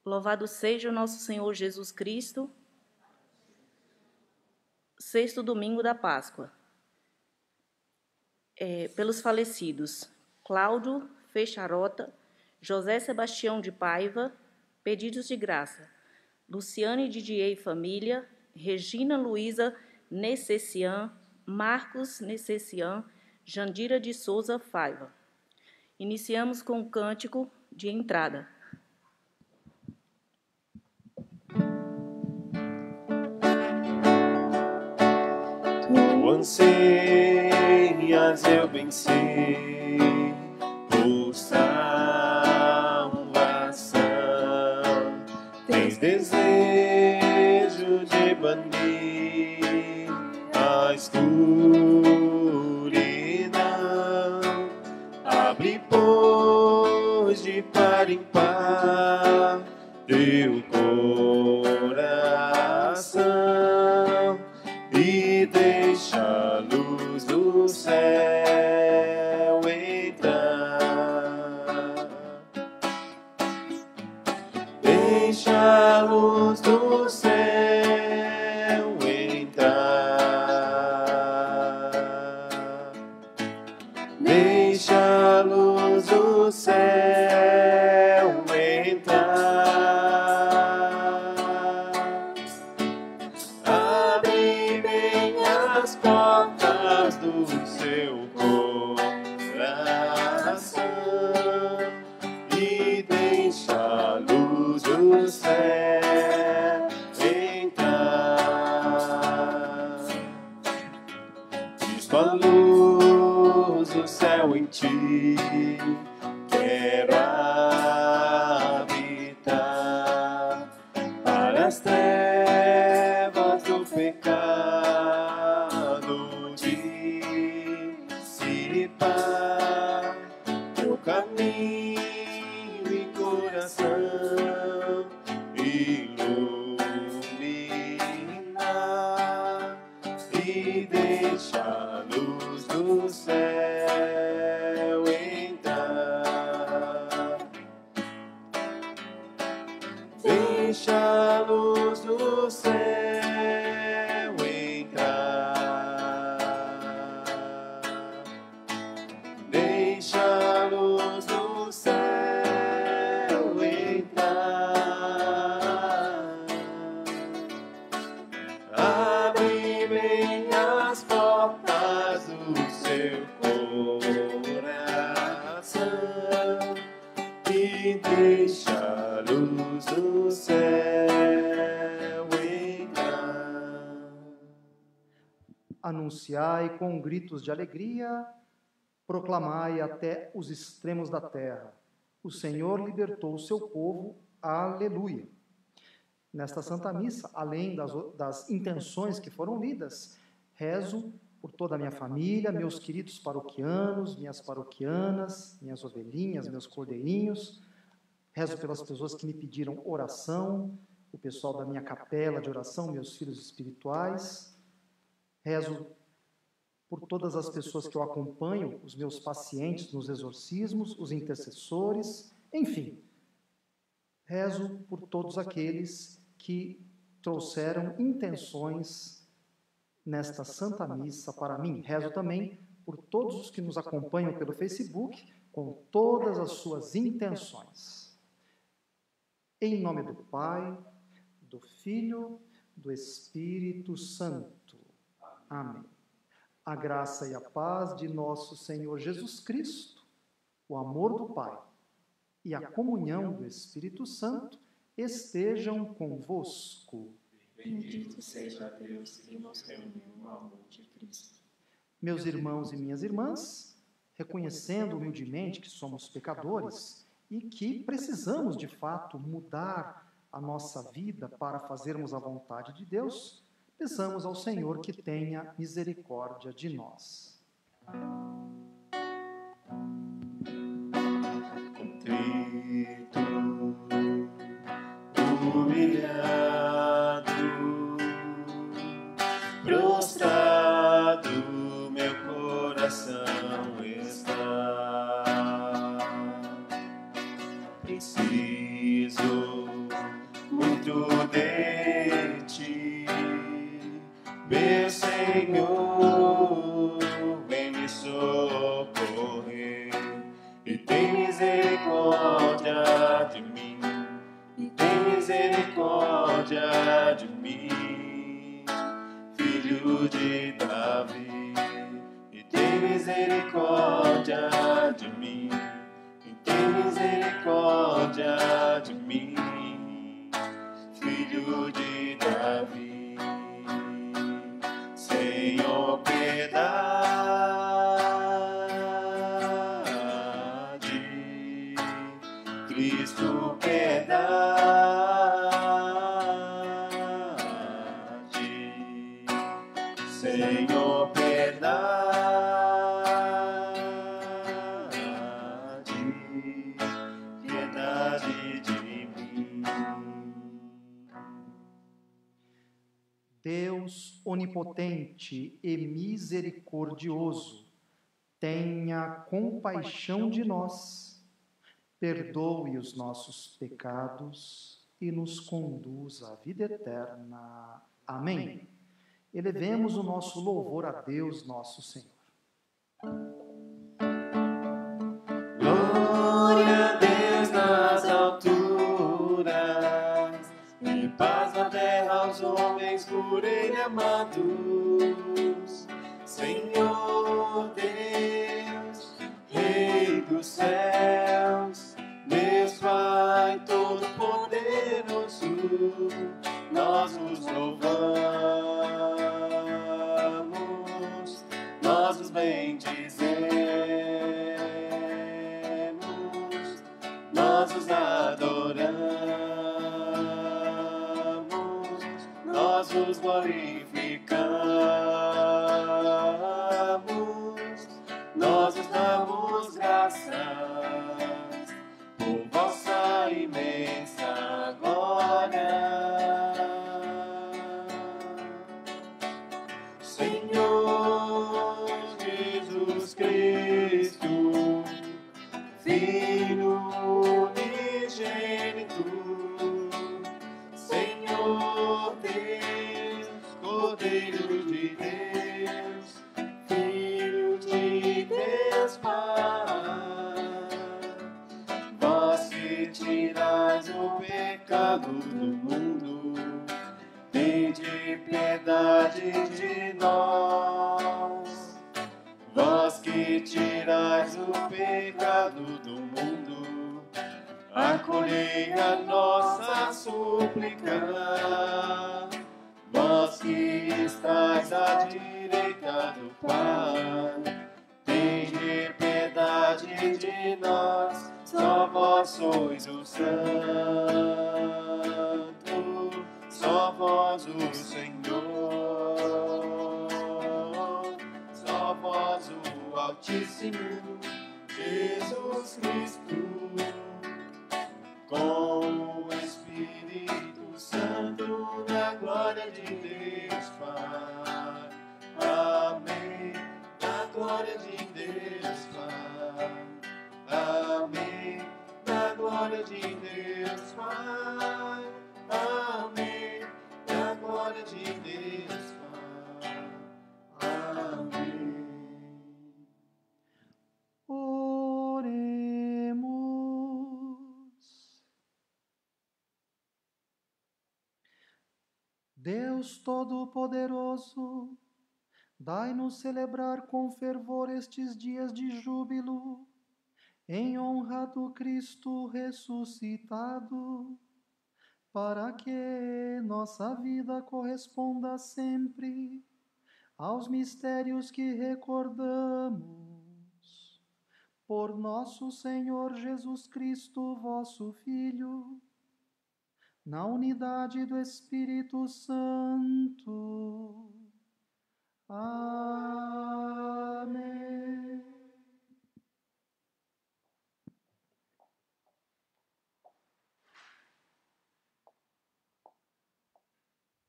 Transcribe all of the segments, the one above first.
Louvado seja o nosso Senhor Jesus Cristo. Sexto domingo da Páscoa. Pelos falecidos: Cláudio Fecharota, José Sebastião de Paiva, pedidos de graça: Luciane Didier e família, Regina Luísa Necessian, Marcos Necessian, Jandira de Souza Paiva. Iniciamos com o cântico de entrada. Tu anseias, eu bem sei, por salvação. Tens desejo de banir a escuridão. Abre, pois, de par em par teu coração e deixa a luz do céu entrar. Deixa a luz do céu entrar. Deixa a luz do céu entrar. Abre bem as portas do seu coração e deixa a luz do céu entrar. Visto a luz do céu em ti, quero habitar. Para as trevas do pecado dissipar, teu caminho e coração iluminar e deixa a luz do céu entrar. Deixa a luz do céu entrar. Deixa a luz do céu entrar. Abre bem as portas do seu coração e deixa a luz do céu entrar. Anunciai com gritos de alegria, proclamai até os extremos da terra. O Senhor libertou o seu povo. Aleluia. Nesta Santa Missa, além das intenções que foram lidas, rezo por toda a minha família, meus queridos paroquianos, minhas paroquianas, minhas ovelhinhas, meus cordeirinhos. Rezo pelas pessoas que me pediram oração, o pessoal da minha capela de oração, meus filhos espirituais. Rezo por todas as pessoas que eu acompanho, os meus pacientes nos exorcismos, os intercessores, enfim. Rezo por todos aqueles que trouxeram intenções nesta Santa Missa para mim. Rezo também por todos os que nos acompanham pelo Facebook, com todas as suas intenções. Em nome do Pai, do Filho, do Espírito Santo. Amém. A graça e a paz de nosso Senhor Jesus Cristo, o amor do Pai e a comunhão do Espírito Santo estejam convosco. Bendito seja Deus que nos reuniu no amor de Cristo. Meus irmãos e minhas irmãs, reconhecendo humildemente que somos pecadores e que precisamos, de fato, mudar a nossa vida para fazermos a vontade de Deus, peçamos ao Senhor que tenha misericórdia de nós. Contrito, humilhado, prostrado, meu coração está. Preciso dentro de ti. Meu Senhor, vem me socorrer e tem misericórdia de mim, e tem misericórdia de mim, filho de Davi, e tem misericórdia de mim, e tem misericórdia de mim, filho de Davi. Senhor, piedade, Cristo, piedade, Senhor, piedade, piedade de mim. Deus onipotente e misericordioso, tenha compaixão de nós, perdoe os nossos pecados e nos conduza à vida eterna. Amém. Elevemos o nosso louvor a Deus, nosso Senhor. Glória a Deus nas alturas, e paz na terra aos homens por Ele amados. Senhor Deus, Rei dos céus, Deus Pai Todo-Poderoso, nós os louvamos, nós os bendizemos, nós os adoramos, nós os glorificamos, nós os damos graças por vossa imensa glória. Senhor Jesus Cristo, Filho unigênito, Senhor Deus, Cordeiro de Deus, Filho de Deus Pai, vós que tirais o pecado do mundo, tende piedade de nós. Vós que tirais o pecado do mundo, acolhei a nossa súplica. Vós que estais à direita do Pai, tende piedade de nós. Só vós sois o Santo, só vós o Senhor, só vós o Altíssimo, Jesus Cristo, com o Espírito Santo, na glória de Deus Pai. Amém. Na glória de Deus Pai. Amém. Na glória de Deus Pai. Amém. Na glória de Deus Pai. Amém. Oremos. Deus Todo-Poderoso, dai-nos celebrar com fervor estes dias de júbilo, em honra do Cristo ressuscitado, para que nossa vida corresponda sempre aos mistérios que recordamos. Por nosso Senhor Jesus Cristo, vosso Filho, na unidade do Espírito Santo. Amém.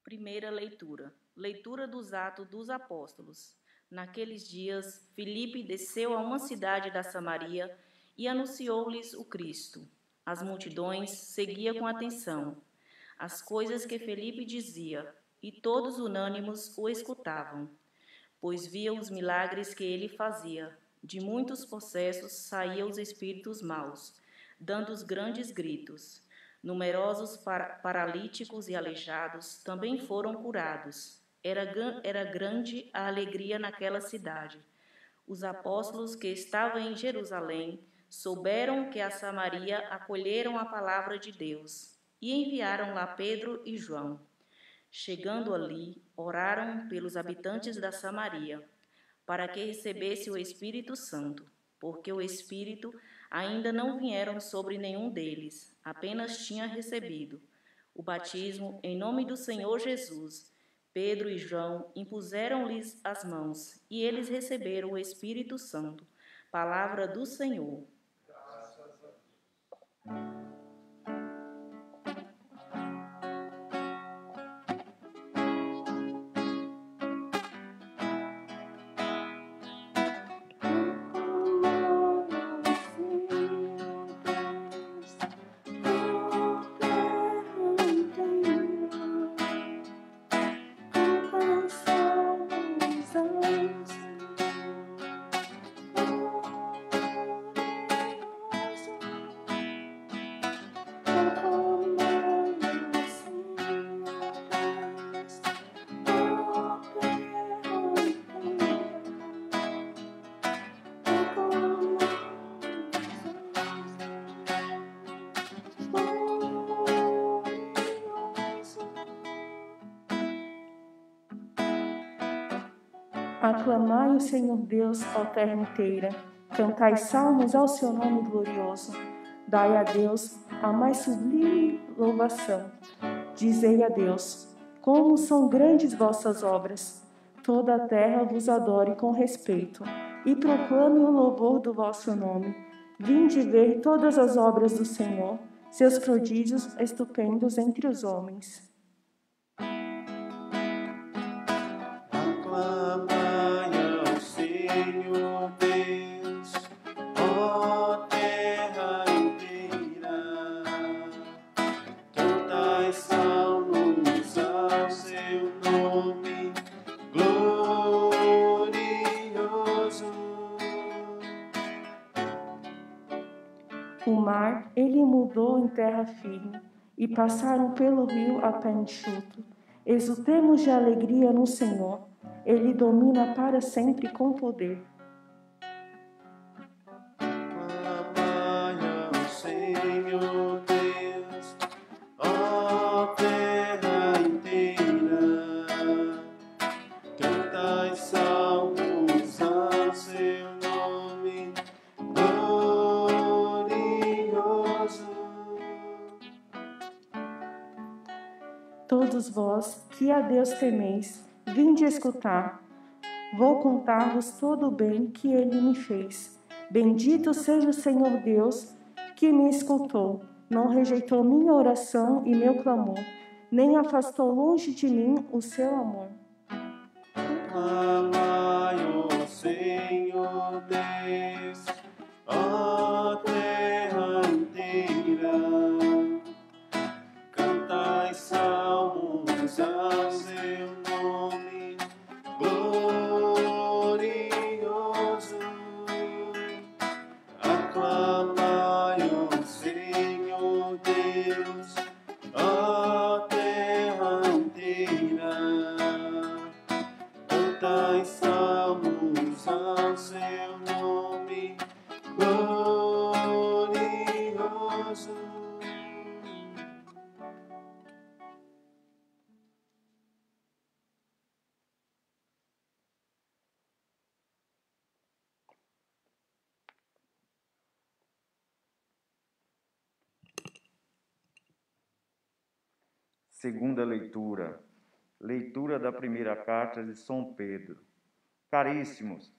Primeira leitura. Leitura dos Atos dos Apóstolos. Naqueles dias, Filipe desceu a uma cidade da Samaria e anunciou-lhes o Cristo. As multidões seguiam com atenção. as coisas que Felipe dizia, e todos unânimos o escutavam, pois viam os milagres que ele fazia. De muitos possessos saíam os espíritos maus, dando os grandes gritos. Numerosos paralíticos e aleijados também foram curados. Era grande a alegria naquela cidade. Os apóstolos que estavam em Jerusalém souberam que a Samaria acolheram a palavra de Deus e enviaram lá Pedro e João. Chegando ali, oraram pelos habitantes da Samaria, para que recebesse o Espírito Santo, porque o Espírito ainda não vieram sobre nenhum deles, apenas tinha recebido o batismo em nome do Senhor Jesus. Pedro e João impuseram-lhes as mãos, e eles receberam o Espírito Santo. Palavra do Senhor. Aclamai o Senhor Deus, ó terra inteira. Cantai salmos ao seu nome glorioso. Dai a Deus a mais sublime louvação. Dizei a Deus, como são grandes vossas obras. Toda a terra vos adore com respeito, e proclame o louvor do vosso nome. Vinde ver todas as obras do Senhor, seus prodígios estupendos entre os homens. Senhor Deus, ó terra inteira, cantai salmos ao seu nome glorioso. O mar ele mudou em terra firme, e passaram pelo rio a pé enxuto. Exultemos de alegria no Senhor. Ele domina para sempre com poder. Aclamai ao Senhor Deus, ó terra inteira, cantai salmos ao seu nome glorioso. Todos vós que a Deus temeis, vinde escutar. Vou contar-vos todo o bem que ele me fez. Bendito seja o Senhor Deus que me escutou. Não rejeitou minha oração e meu clamor, nem afastou longe de mim o seu amor. Aclamai o Senhor Deus, ó terra inteira, cantai salmos ao seu nome glorioso. Aclamai o Senhor Deus, ó terra inteira, cantai salmos ao seu nome glorioso. Segunda leitura. Leitura da primeira carta de São Pedro. Caríssimos,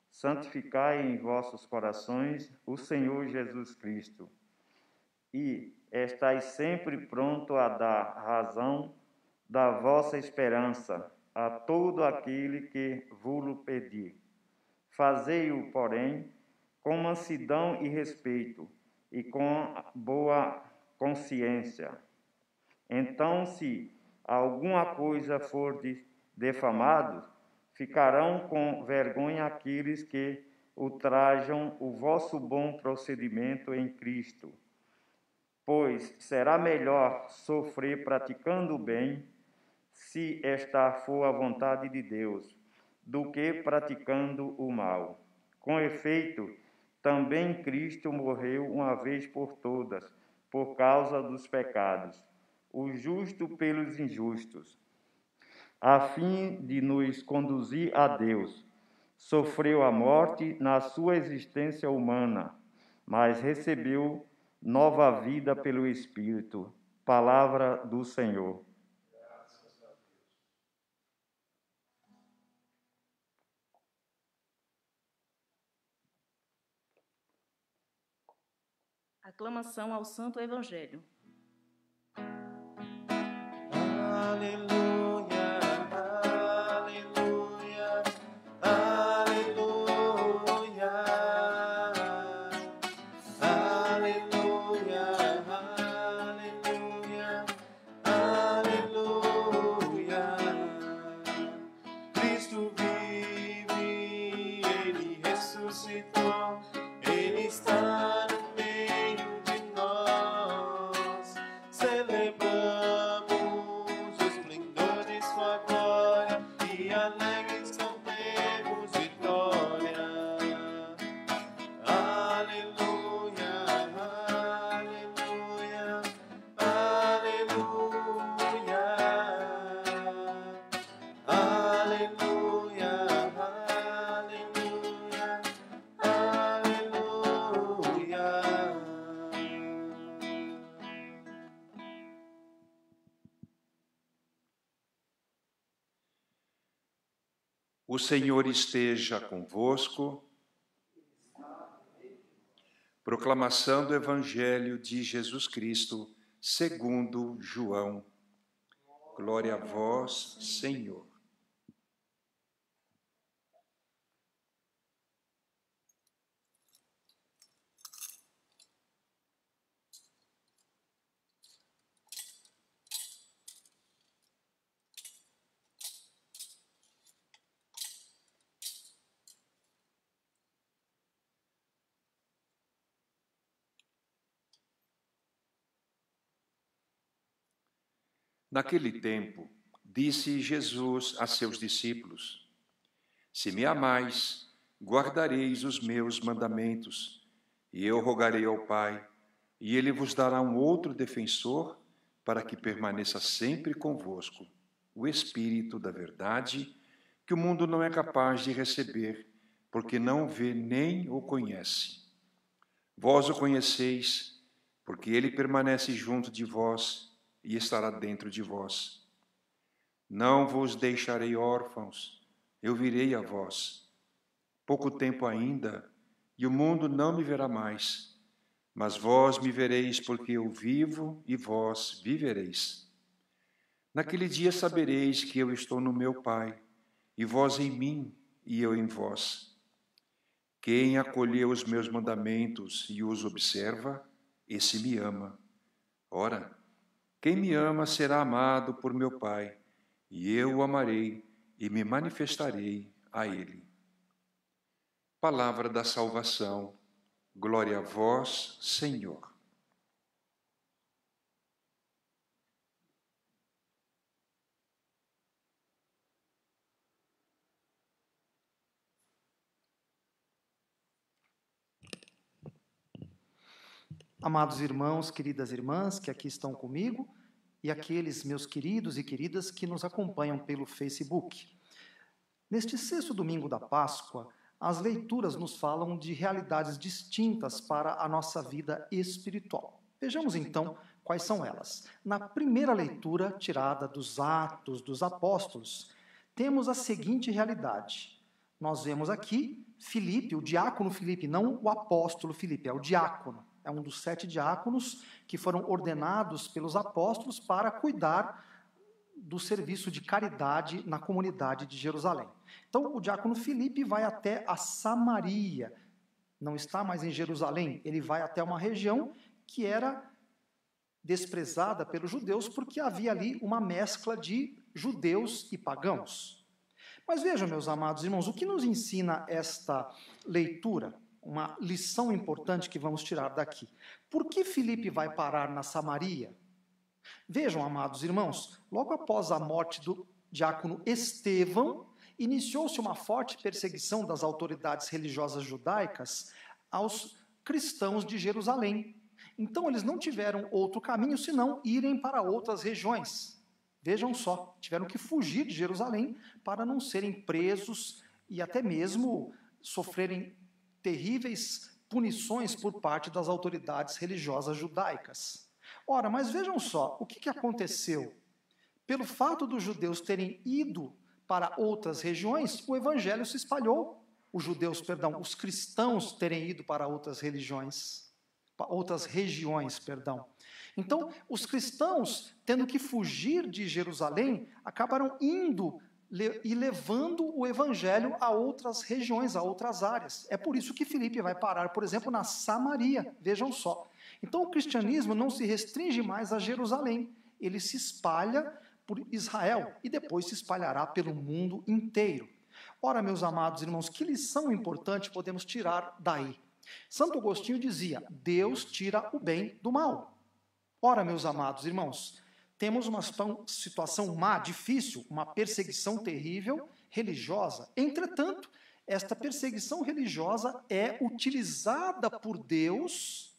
santificai em vossos corações o Senhor Jesus Cristo, e estais sempre pronto a dar razão da vossa esperança a todo aquele que vos pedir. Fazei-o, porém, com mansidão e respeito, e com boa consciência, Então, se alguma coisa for defamado, ficarão com vergonha aqueles que ultrajam o vosso bom procedimento em Cristo. Pois será melhor sofrer praticando o bem, se esta for a vontade de Deus, do que praticando o mal. Com efeito, também Cristo morreu uma vez por todas, por causa dos pecados, o justo pelos injustos, a fim de nos conduzir a Deus. Sofreu a morte na sua existência humana, mas recebeu nova vida pelo Espírito. Palavra do Senhor. Aclamação ao Santo Evangelho. Aleluia, aleluia, aleluia, aleluia, aleluia, aleluia. Cristo vive, Ele ressuscitou, Ele está no meio de nós. Celebramos o esplendor de sua glória e alegres cantemos vitória. Aleluia, aleluia, aleluia, aleluia, aleluia, O Senhor esteja convosco. Proclamação do Evangelho de Jesus Cristo, segundo João. Glória a vós, Senhor. Naquele tempo, disse Jesus a seus discípulos: Se me amais, guardareis os meus mandamentos, e eu rogarei ao Pai, e ele vos dará um outro defensor, para que permaneça sempre convosco, o Espírito da verdade, que o mundo não é capaz de receber, porque não o vê nem o conhece. Vós o conheceis, porque ele permanece junto de vós e estará dentro de vós. Não vos deixarei órfãos, eu virei a vós. Pouco tempo ainda, e o mundo não me verá mais, mas vós me vereis, porque eu vivo e vós vivereis. Naquele dia sabereis que eu estou no meu Pai, e vós em mim, e eu em vós. Quem acolheu os meus mandamentos e os observa, esse me ama. Ora, quem me ama será amado por meu Pai, e eu o amarei e me manifestarei a ele. Palavra da salvação. Glória a vós, Senhor. Amados irmãos, queridas irmãs que aqui estão comigo e aqueles meus queridos e queridas que nos acompanham pelo Facebook. Neste sexto domingo da Páscoa, as leituras nos falam de realidades distintas para a nossa vida espiritual. Vejamos então quais são elas. Na primeira leitura, tirada dos Atos dos Apóstolos, temos a seguinte realidade. Nós vemos aqui Filipe, o diácono Filipe, não o apóstolo Filipe, é o diácono. É um dos 7 diáconos que foram ordenados pelos apóstolos para cuidar do serviço de caridade na comunidade de Jerusalém. Então, o diácono Filipe vai até a Samaria, não está mais em Jerusalém, ele vai até uma região que era desprezada pelos judeus, porque havia ali uma mescla de judeus e pagãos. Mas vejam, meus amados irmãos, o que nos ensina esta leitura? Uma lição importante que vamos tirar daqui. Por que Filipe vai parar na Samaria? Vejam, amados irmãos, logo após a morte do diácono Estevão, iniciou-se uma forte perseguição das autoridades religiosas judaicas aos cristãos de Jerusalém. Então, eles não tiveram outro caminho senão irem para outras regiões. Vejam só, tiveram que fugir de Jerusalém para não serem presos e até mesmo sofrerem terríveis punições por parte das autoridades religiosas judaicas. Ora, mas vejam só, o que aconteceu? Pelo fato dos judeus terem ido para outras regiões, o evangelho se espalhou. Os cristãos terem ido para outras regiões. Então, os cristãos, tendo que fugir de Jerusalém, acabaram indo e levando o evangelho a outras regiões, a outras áreas. É por isso que Filipe vai parar, por exemplo, na Samaria. Vejam só. Então, o cristianismo não se restringe mais a Jerusalém. Ele se espalha por Israel e depois se espalhará pelo mundo inteiro. Ora, meus amados irmãos, que lição importante podemos tirar daí? Santo Agostinho dizia: Deus tira o bem do mal. Ora, meus amados irmãos, temos uma situação má, difícil, uma perseguição terrível, religiosa. Entretanto, esta perseguição religiosa é utilizada por Deus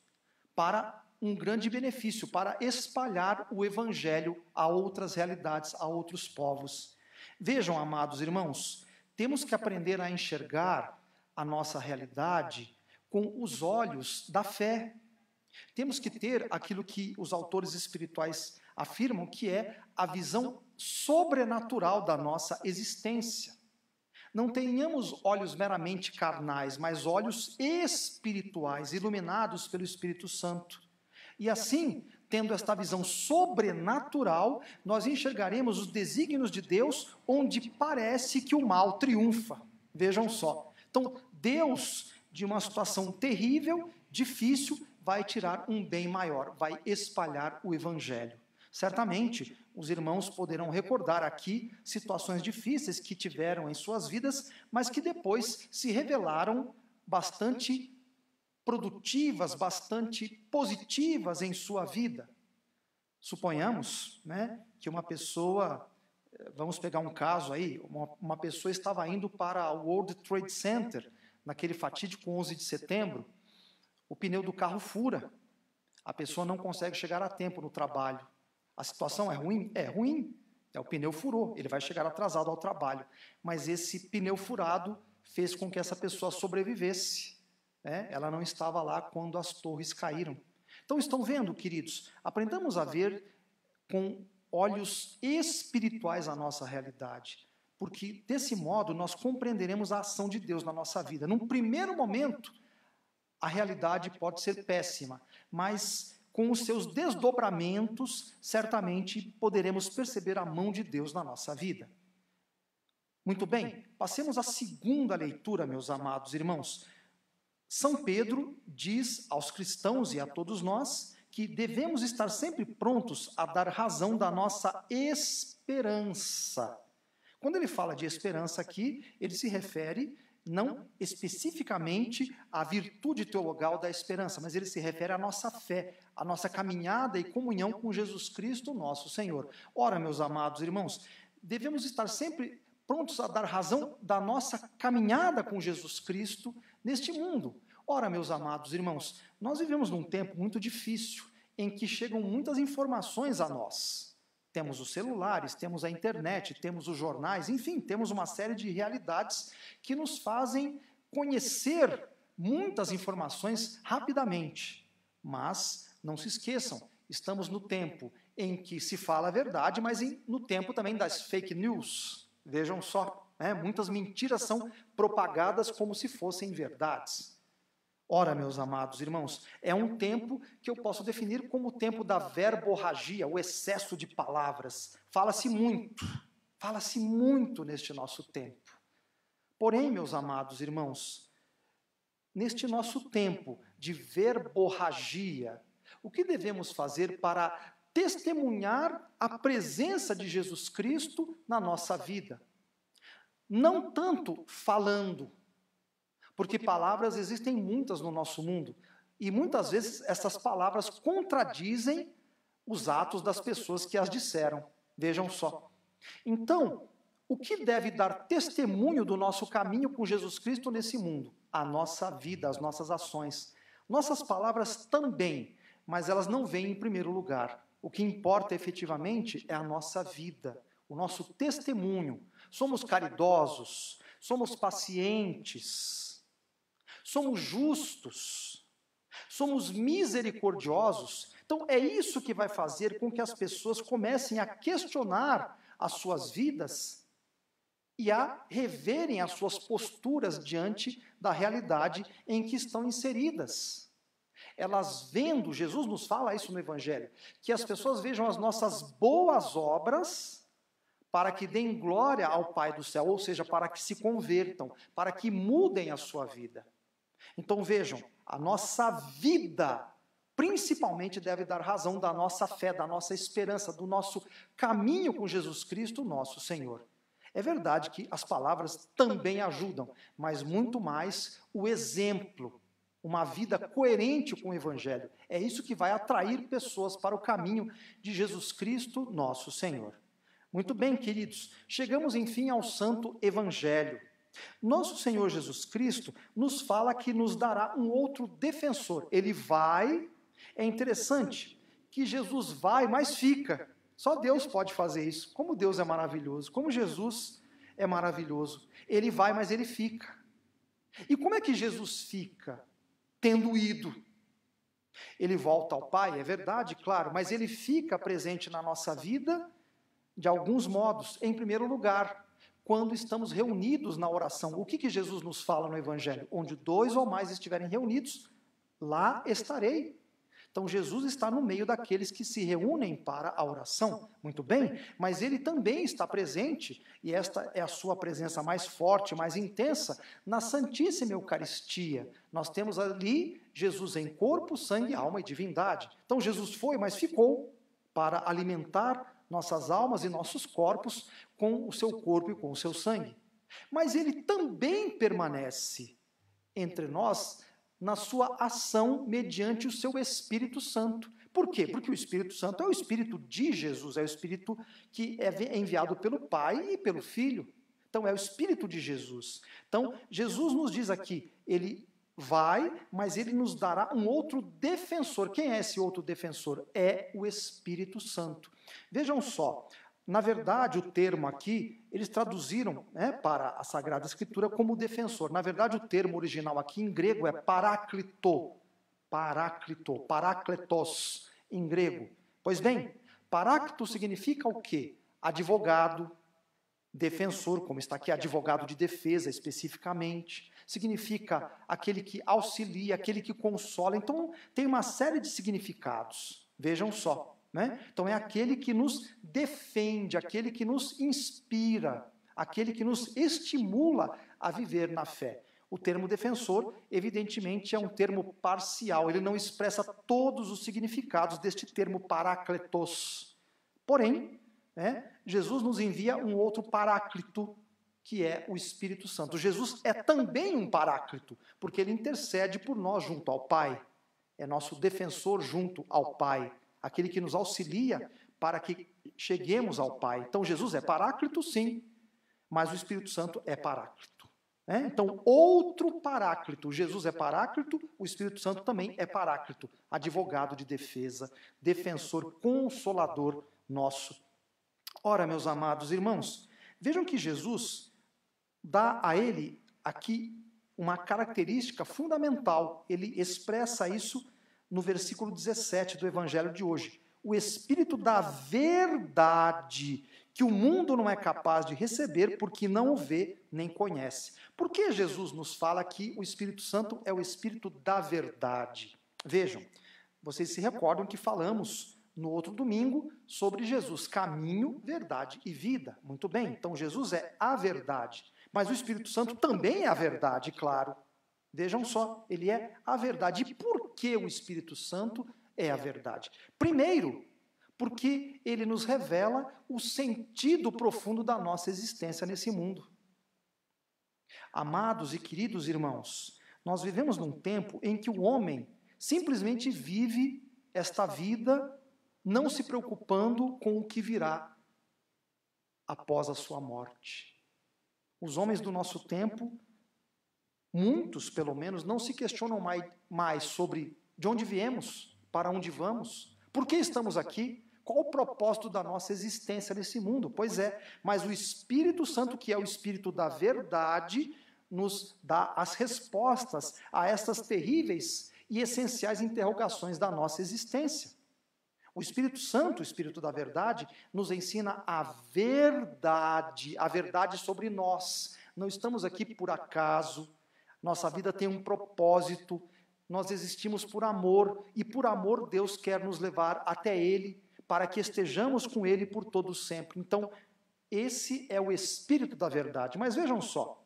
para um grande benefício, para espalhar o evangelho a outras realidades, a outros povos. Vejam, amados irmãos, temos que aprender a enxergar a nossa realidade com os olhos da fé. Temos que ter aquilo que os autores espirituais afirmam que é a visão sobrenatural da nossa existência. Não tenhamos olhos meramente carnais, mas olhos espirituais, iluminados pelo Espírito Santo. E assim, tendo esta visão sobrenatural, nós enxergaremos os desígnios de Deus onde parece que o mal triunfa. Vejam só. Então, Deus, de uma situação terrível, difícil, vai tirar um bem maior, vai espalhar o evangelho. Certamente, os irmãos poderão recordar aqui situações difíceis que tiveram em suas vidas, mas que depois se revelaram bastante produtivas, bastante positivas em sua vida. Suponhamos, que uma pessoa, vamos pegar um caso aí, uma pessoa estava indo para o World Trade Center, naquele fatídico 11 de setembro, o pneu do carro fura, a pessoa não consegue chegar a tempo no trabalho. A situação é ruim? É ruim. O pneu furou, ele vai chegar atrasado ao trabalho. Mas esse pneu furado fez com que essa pessoa sobrevivesse. Ela não estava lá quando as torres caíram. Então, estão vendo, queridos? Aprendamos a ver com olhos espirituais a nossa realidade. Porque, desse modo, nós compreenderemos a ação de Deus na nossa vida. Num primeiro momento, a realidade pode ser péssima, mas com os seus desdobramentos, certamente poderemos perceber a mão de Deus na nossa vida. Muito bem, passemos à segunda leitura, meus amados irmãos. São Pedro diz aos cristãos e a todos nós que devemos estar sempre prontos a dar razão da nossa esperança. Quando ele fala de esperança aqui, ele se refere não especificamente à virtude teologal da esperança, mas ele se refere à nossa fé, à nossa caminhada e comunhão com Jesus Cristo, nosso Senhor. Ora, meus amados irmãos, devemos estar sempre prontos a dar razão da nossa caminhada com Jesus Cristo neste mundo. Ora, meus amados irmãos, nós vivemos num tempo muito difícil, em que chegam muitas informações a nós. Temos os celulares, temos a internet, temos os jornais, enfim, temos uma série de realidades que nos fazem conhecer muitas informações rapidamente. Mas, não se esqueçam, estamos no tempo em que se fala a verdade, mas no tempo também das fake news. Vejam só, muitas mentiras são propagadas como se fossem verdades. Ora, meus amados irmãos, é um tempo que eu posso definir como o tempo da verborragia, o excesso de palavras. Fala-se muito neste nosso tempo. Porém, meus amados irmãos, neste nosso tempo de verborragia, O que devemos fazer para testemunhar a presença de Jesus Cristo na nossa vida? Não tanto falando, porque palavras existem muitas no nosso mundo, e muitas vezes essas palavras contradizem os atos das pessoas que as disseram. Vejam só. Então, o que deve dar testemunho do nosso caminho com Jesus Cristo nesse mundo? A nossa vida, as nossas ações. Nossas palavras também, mas elas não vêm em primeiro lugar. O que importa efetivamente é a nossa vida, o nosso testemunho. Somos caridosos, somos pacientes, somos justos, somos misericordiosos. Então é isso que vai fazer com que as pessoas comecem a questionar as suas vidas e a reverem as suas posturas diante da realidade em que estão inseridas. Elas vendo, Jesus nos fala isso no Evangelho, que as pessoas vejam as nossas boas obras para que deem glória ao Pai do céu, ou seja, para que se convertam, para que mudem a sua vida. Então vejam, a nossa vida principalmente deve dar razão da nossa fé, da nossa esperança, do nosso caminho com Jesus Cristo, nosso Senhor. É verdade que as palavras também ajudam, mas muito mais o exemplo, uma vida coerente com o Evangelho. É isso que vai atrair pessoas para o caminho de Jesus Cristo, nosso Senhor. Muito bem, queridos, chegamos enfim ao Santo Evangelho. Nosso Senhor Jesus Cristo nos fala que nos dará um outro defensor. Ele vai, é interessante que Jesus vai, mas fica. Só Deus pode fazer isso. Como Deus é maravilhoso, como Jesus é maravilhoso. Ele vai, mas ele fica. E como é que Jesus fica? Tendo ido. Ele volta ao Pai, é verdade, claro, mas ele fica presente na nossa vida de alguns modos. Em primeiro lugar, quando estamos reunidos na oração. O que Jesus nos fala no Evangelho? Onde 2 ou mais estiverem reunidos, lá estarei. Então Jesus está no meio daqueles que se reúnem para a oração, muito bem, mas ele também está presente, e esta é a sua presença mais forte, mais intensa, na Santíssima Eucaristia. Nós temos ali Jesus em corpo, sangue, alma e divindade. Então Jesus foi, mas ficou para alimentar nossas almas e nossos corpos com o seu corpo e com o seu sangue. Mas ele também permanece entre nós na sua ação mediante o seu Espírito Santo. Por quê? Porque o Espírito Santo é o Espírito de Jesus, é o Espírito que é enviado pelo Pai e pelo Filho. Então é o Espírito de Jesus. Então Jesus nos diz aqui, ele vai, mas ele nos dará um outro defensor. Quem é esse outro defensor? É o Espírito Santo. Vejam só, na verdade o termo aqui, eles traduziram para a Sagrada Escritura como defensor. Na verdade o termo original aqui em grego é paráclito, parácletos em grego. Pois bem, paráclito significa o quê? Advogado, defensor, como está aqui, advogado de defesa especificamente, significa aquele que auxilia, aquele que consola. Então tem uma série de significados, vejam só. Então é aquele que nos defende, aquele que nos inspira, aquele que nos estimula a viver na fé. O termo defensor, evidentemente, é um termo parcial, ele não expressa todos os significados deste termo parácletos. Porém, Jesus nos envia um outro paráclito, que é o Espírito Santo. Jesus é também um paráclito, porque ele intercede por nós junto ao Pai. É nosso defensor junto ao Pai, aquele que nos auxilia para que cheguemos ao Pai. Então Jesus é paráclito, sim, mas o Espírito Santo é paráclito. Então, outro paráclito. Jesus é paráclito, o Espírito Santo também é paráclito. Advogado de defesa, defensor, consolador nosso. Ora, meus amados irmãos, vejam que Jesus dá a ele aqui uma característica fundamental. Ele expressa isso no versículo 17 do Evangelho de hoje. O Espírito da verdade, que o mundo não é capaz de receber porque não o vê nem conhece. Por que Jesus nos fala que o Espírito Santo é o Espírito da verdade? Vejam, vocês se recordam que falamos no outro domingo sobre Jesus, caminho, verdade e vida. Muito bem, então Jesus é a verdade, mas o Espírito Santo também é a verdade, claro. Vejam só, ele é a verdade. E por que o Espírito Santo é a verdade? Primeiro, porque ele nos revela o sentido profundo da nossa existência nesse mundo. Amados e queridos irmãos, nós vivemos num tempo em que o homem simplesmente vive esta vida não se preocupando com o que virá após a sua morte. Os homens do nosso tempo, muitos pelo menos, não se questionam mais sobre de onde viemos, para onde vamos, por que estamos aqui, qual o propósito da nossa existência nesse mundo. Pois é, mas o Espírito Santo, que é o Espírito da verdade, nos dá as respostas a estas terríveis e essenciais interrogações da nossa existência. O Espírito Santo, o Espírito da verdade, nos ensina a verdade sobre nós. Não estamos aqui por acaso, nossa vida tem um propósito, nós existimos por amor, e por amor Deus quer nos levar até Ele, para que estejamos com Ele por todo sempre. Então, esse é o Espírito da verdade. Mas vejam só,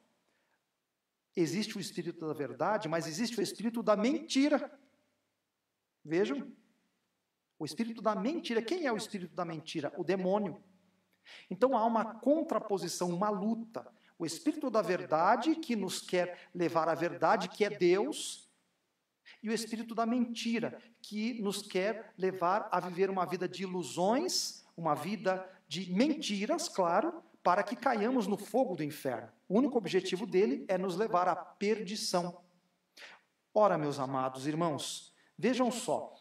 existe o Espírito da verdade, mas existe o Espírito da mentira. Vejam, o Espírito da mentira. Quem é o Espírito da mentira? O demônio. Então há uma contraposição, uma luta. O Espírito da verdade, que nos quer levar à verdade, que é Deus, e o Espírito da mentira, que nos quer levar a viver uma vida de ilusões, uma vida de mentiras, claro, para que caiamos no fogo do inferno. O único objetivo dele é nos levar à perdição. Ora, meus amados irmãos, vejam só,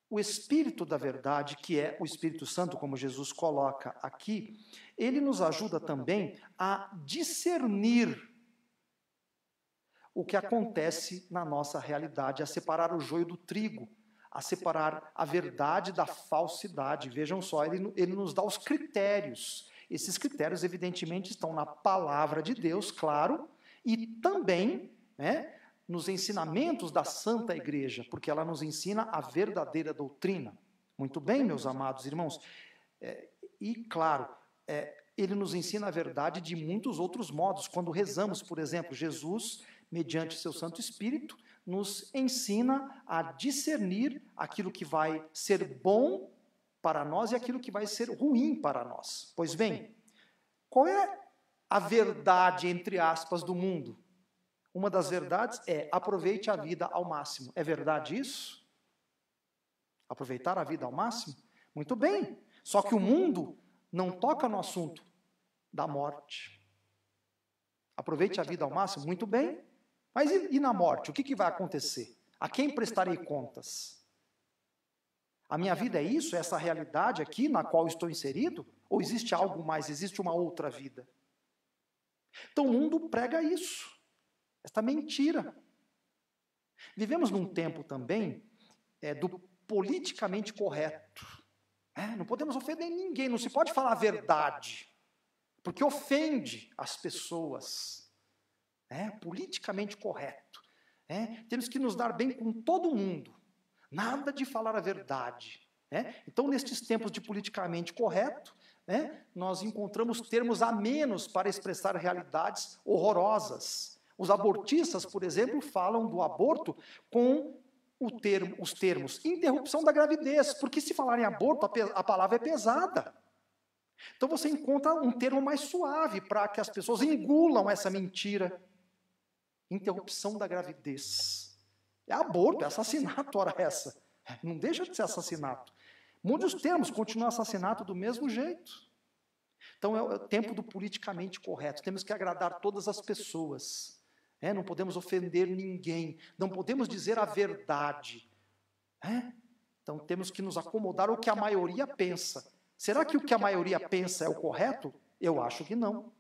o Espírito da verdade, que é o Espírito Santo, como Jesus coloca aqui, ele nos ajuda também a discernir o que acontece na nossa realidade, a separar o joio do trigo, a separar a verdade da falsidade. Vejam só, ele nos dá os critérios. Esses critérios, evidentemente, estão na palavra de Deus, claro, e também, nos ensinamentos da Santa Igreja, porque ela nos ensina a verdadeira doutrina. Muito bem, meus amados irmãos. E, claro, ele nos ensina a verdade de muitos outros modos. Quando rezamos, por exemplo, Jesus, mediante seu Santo Espírito, nos ensina a discernir aquilo que vai ser bom para nós e aquilo que vai ser ruim para nós. Pois bem, qual é a verdade, entre aspas, do mundo? Uma das verdades é: aproveite a vida ao máximo. É verdade isso? Aproveitar a vida ao máximo? Muito bem. Só que o mundo não toca no assunto da morte. Aproveite a vida ao máximo? Muito bem. Mas e na morte? O que vai acontecer? A quem prestarei contas? A minha vida é isso? É essa realidade aqui na qual estou inserido? Ou existe algo mais? Existe uma outra vida? Então o mundo prega isso. Esta mentira. Vivemos num tempo também do politicamente correto. Não podemos ofender ninguém, não se pode falar a verdade, porque ofende as pessoas. Politicamente correto. Temos que nos dar bem com todo mundo. Nada de falar a verdade. Então, nestes tempos de politicamente correto, nós encontramos termos a menos para expressar realidades horrorosas. Os abortistas, por exemplo, falam do aborto com os termos interrupção da gravidez, porque se falar em aborto, a palavra é pesada. Então você encontra um termo mais suave para que as pessoas engulam essa mentira. Interrupção da gravidez. É aborto, é assassinato, ora essa. Não deixa de ser assassinato. Mude os termos, continua assassinato do mesmo jeito. Então é o tempo do politicamente correto. Temos que agradar todas as pessoas. Não podemos ofender ninguém, não podemos dizer a verdade. Então temos que nos acomodar ao que a maioria pensa. Será que o que a maioria pensa é o correto? Eu acho que não.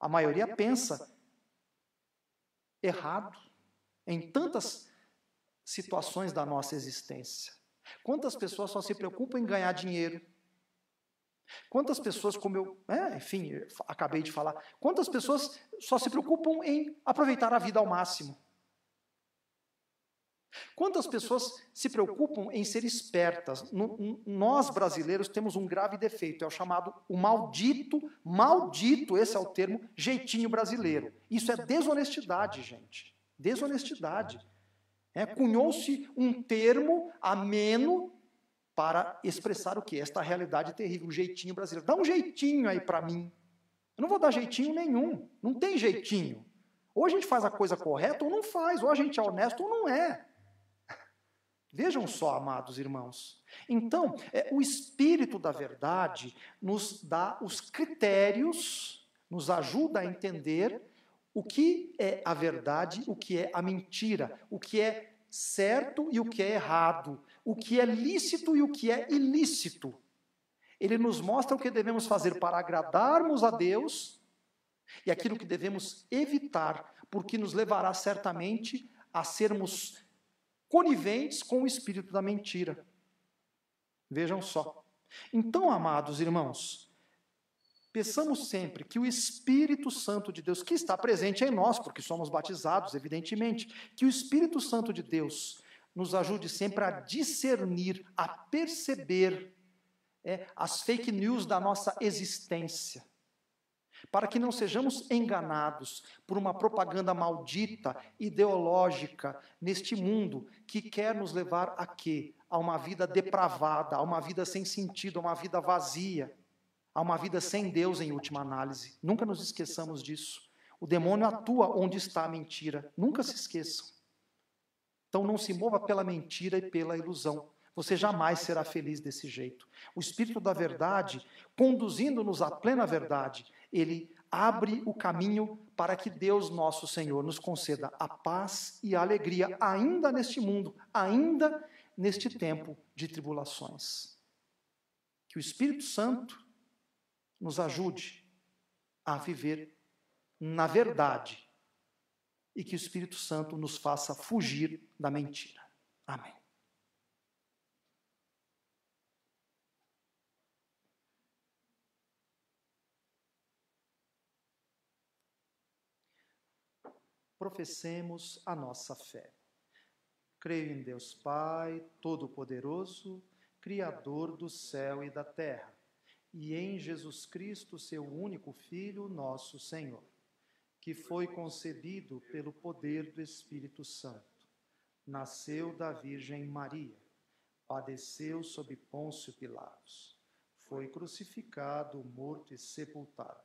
A maioria pensa errado em tantas situações da nossa existência. Quantas pessoas só se preocupam em ganhar dinheiro? Quantas pessoas, como eu, acabei de falar, quantas pessoas só se preocupam em aproveitar a vida ao máximo? Quantas pessoas se preocupam em ser espertas? Nós, brasileiros, temos um grave defeito, é o chamado, o maldito, esse é o termo, jeitinho brasileiro. Isso é desonestidade, gente. Desonestidade. Cunhou-se um termo ameno para expressar o quê? Esta realidade terrível, o jeitinho brasileiro. Dá um jeitinho aí para mim. Eu não vou dar jeitinho nenhum. Não tem jeitinho. Ou a gente faz a coisa correta ou não faz. Ou a gente é honesto ou não é. Vejam só, amados irmãos. Então, o Espírito da verdade nos dá os critérios, nos ajuda a entender o que é a verdade, o que é a mentira, o que é certo e o que é errado, o que é lícito e o que é ilícito. Ele nos mostra o que devemos fazer para agradarmos a Deus e aquilo que devemos evitar, porque nos levará certamente a sermos coniventes com o espírito da mentira. Vejam só. Então, amados irmãos, peçamos sempre que o Espírito Santo de Deus, que está presente em nós, porque somos batizados, evidentemente, que o Espírito Santo de Deus nos ajude sempre a discernir, a perceber as fake news da nossa existência, para que não sejamos enganados por uma propaganda maldita, ideológica, neste mundo, que quer nos levar a quê? A uma vida depravada, a uma vida sem sentido, a uma vida vazia, a uma vida sem Deus em última análise. Nunca nos esqueçamos disso. O demônio atua onde está a mentira. Nunca se esqueçam. Então não se mova pela mentira e pela ilusão. Você jamais será feliz desse jeito. O Espírito da verdade, conduzindo-nos à plena verdade, ele abre o caminho para que Deus, nosso Senhor, nos conceda a paz e a alegria, ainda neste mundo, ainda neste tempo de tribulações. Que o Espírito Santo nos ajude a viver na verdade e que o Espírito Santo nos faça fugir da mentira. Amém. Professemos a nossa fé. Creio em Deus Pai, Todo-Poderoso, Criador do céu e da terra, e em Jesus Cristo, seu único Filho, nosso Senhor, que foi concebido pelo poder do Espírito Santo. Nasceu da Virgem Maria, padeceu sob Pôncio Pilatos, foi crucificado, morto e sepultado,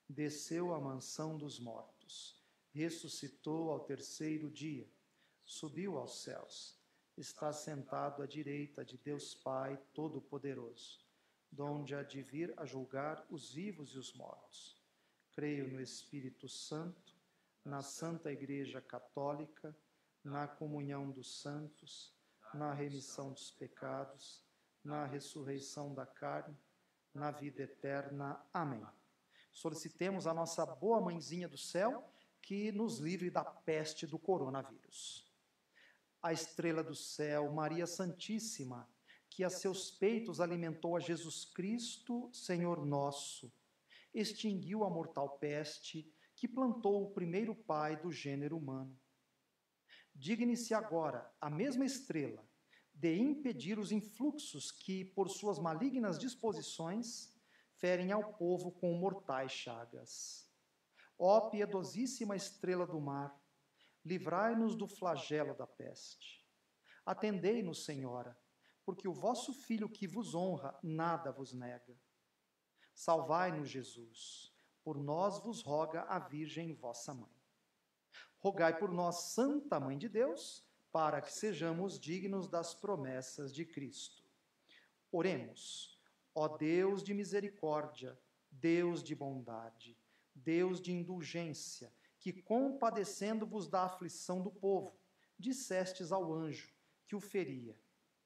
desceu à mansão dos mortos, ressuscitou ao terceiro dia, subiu aos céus, está sentado à direita de Deus Pai Todo-Poderoso, donde há de vir a julgar os vivos e os mortos. Creio no Espírito Santo, na Santa Igreja Católica, na comunhão dos santos, na remissão dos pecados, na ressurreição da carne, na vida eterna. Amém. Solicitemos a nossa boa mãezinha do céu que nos livre da peste do coronavírus. A estrela do céu, Maria Santíssima, que a seus peitos alimentou a Jesus Cristo, Senhor nosso, extinguiu a mortal peste que plantou o primeiro pai do gênero humano. Digne-se agora a mesma estrela de impedir os influxos que, por suas malignas disposições, ferem ao povo com mortais chagas. Ó piedosíssima estrela do mar, livrai-nos do flagelo da peste. Atendei-nos, Senhora, porque o vosso Filho que vos honra nada vos nega. Salvai-nos, Jesus, por nós vos roga a Virgem vossa Mãe. Rogai por nós, Santa Mãe de Deus, para que sejamos dignos das promessas de Cristo. Oremos. Ó Deus de misericórdia, Deus de bondade, Deus de indulgência, que compadecendo-vos da aflição do povo, dissestes ao anjo que o feria: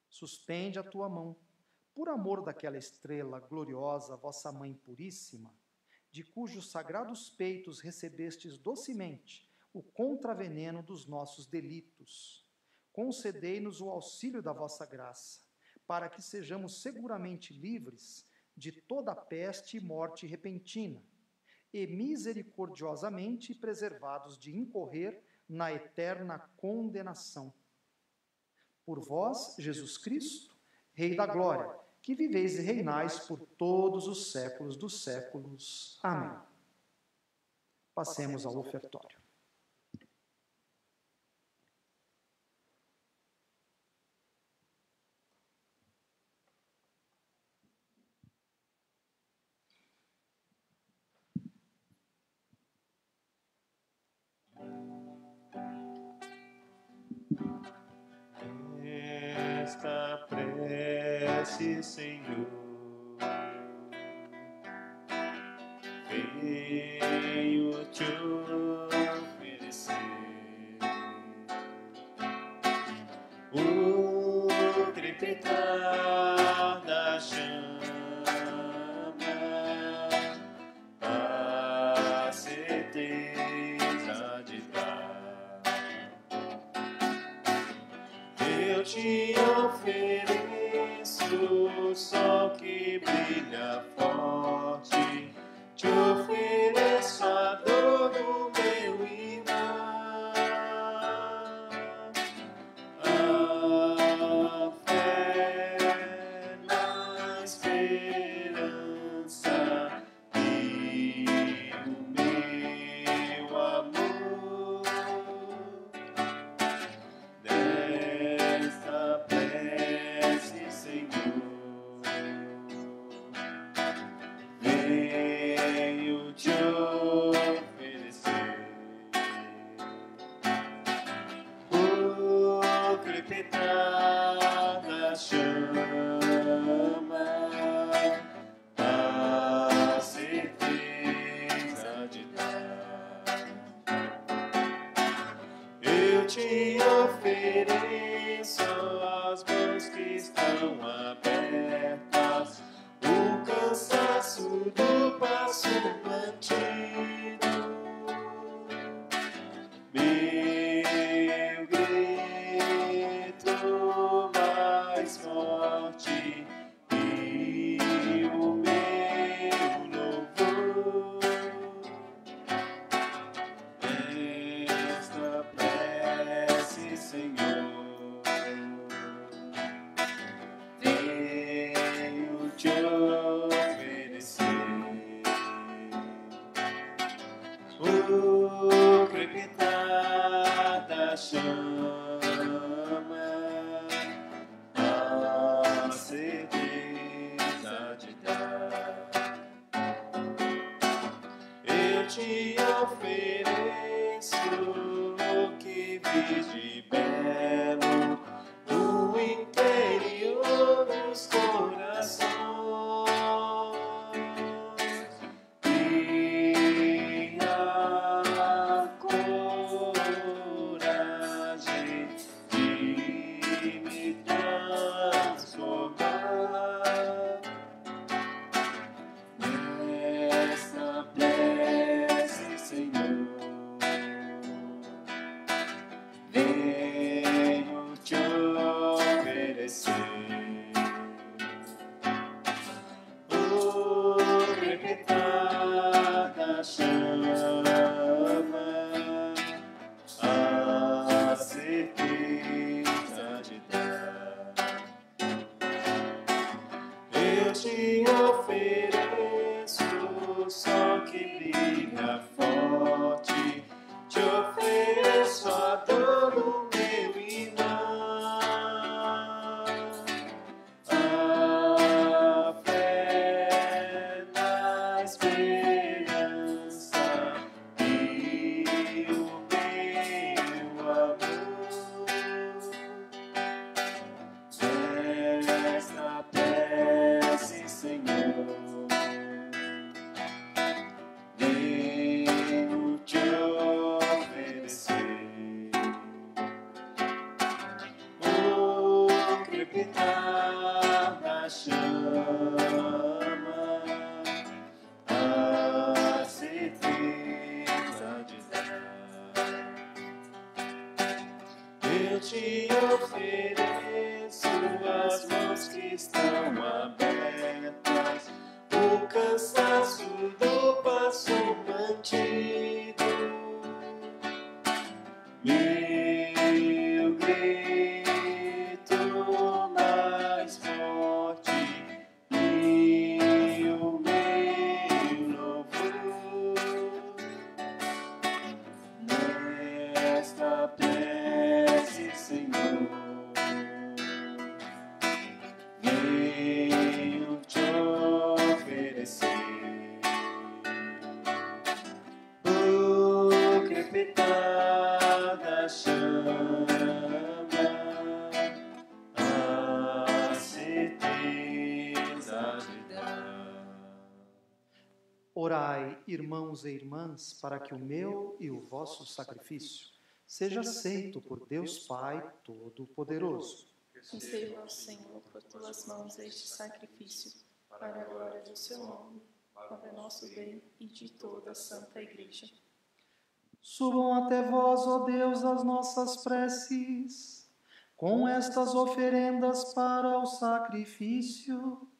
suspende a tua mão, por amor daquela estrela gloriosa, vossa Mãe puríssima, de cujos sagrados peitos recebestes docemente o contraveneno dos nossos delitos. Concedei-nos o auxílio da vossa graça, para que sejamos seguramente livres de toda peste e morte repentina, e misericordiosamente preservados de incorrer na eterna condenação. Por vós, Jesus Cristo, Rei da Glória, que viveis e reinais por todos os séculos dos séculos. Amém. Passemos ao ofertório. nesta prece, Senhor, venho te oferecer o crepitar da chama, a certeza de dar. Eu te ofereço o sol que brilha forte, te ofereço a dor do meu irmão, a fé na esperança e o meu amor. Nesta prece, Senhor, venho te oferecer o crepitar da chama, a certeza de dar. Eu te ofereço as mãos que estão abertas, o cansaço do passo mantido, meu grito mais forte e o meu louvor. Nesta prece, Senhor, venho te oferecer o crepitar da chama, a certeza de dar. Eu te ofereço o que fiz de belo no interior dos corações, e a coragem de me transformar. Nesta prece, Senhor, venho te oferecer o crepitar da chama, a certeza de dar. Eu te ofereço o sol que brilha forte, te ofereço a dor do meu irmão, a fé na esperança e o meu amor. Nesta prece, Senhor, venho te oferecer o crepitar da chama, a certeza de dar. Eu te ofereço as mãos que estão abertas, o cansaço do passo mantido, meu grito mais forte e o meu louvor. Nesta prece, Senhor, venho te oferecer Orai, irmãos e irmãs, para que o meu e o vosso sacrifício seja aceito por Deus Pai Todo-Poderoso. Receba, Senhor, por tuas mãos este sacrifício, para a glória do seu nome, para nosso bem e de toda a Santa Igreja. Subam até vós, ó Deus, as nossas preces, com estas oferendas para o sacrifício,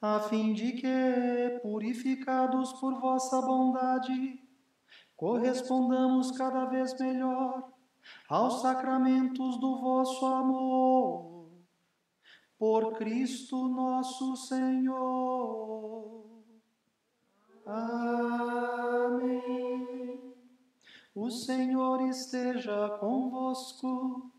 a fim de que, purificados por vossa bondade, correspondamos cada vez melhor aos sacramentos do vosso amor. Por Cristo nosso Senhor. Amém. O Senhor esteja convosco.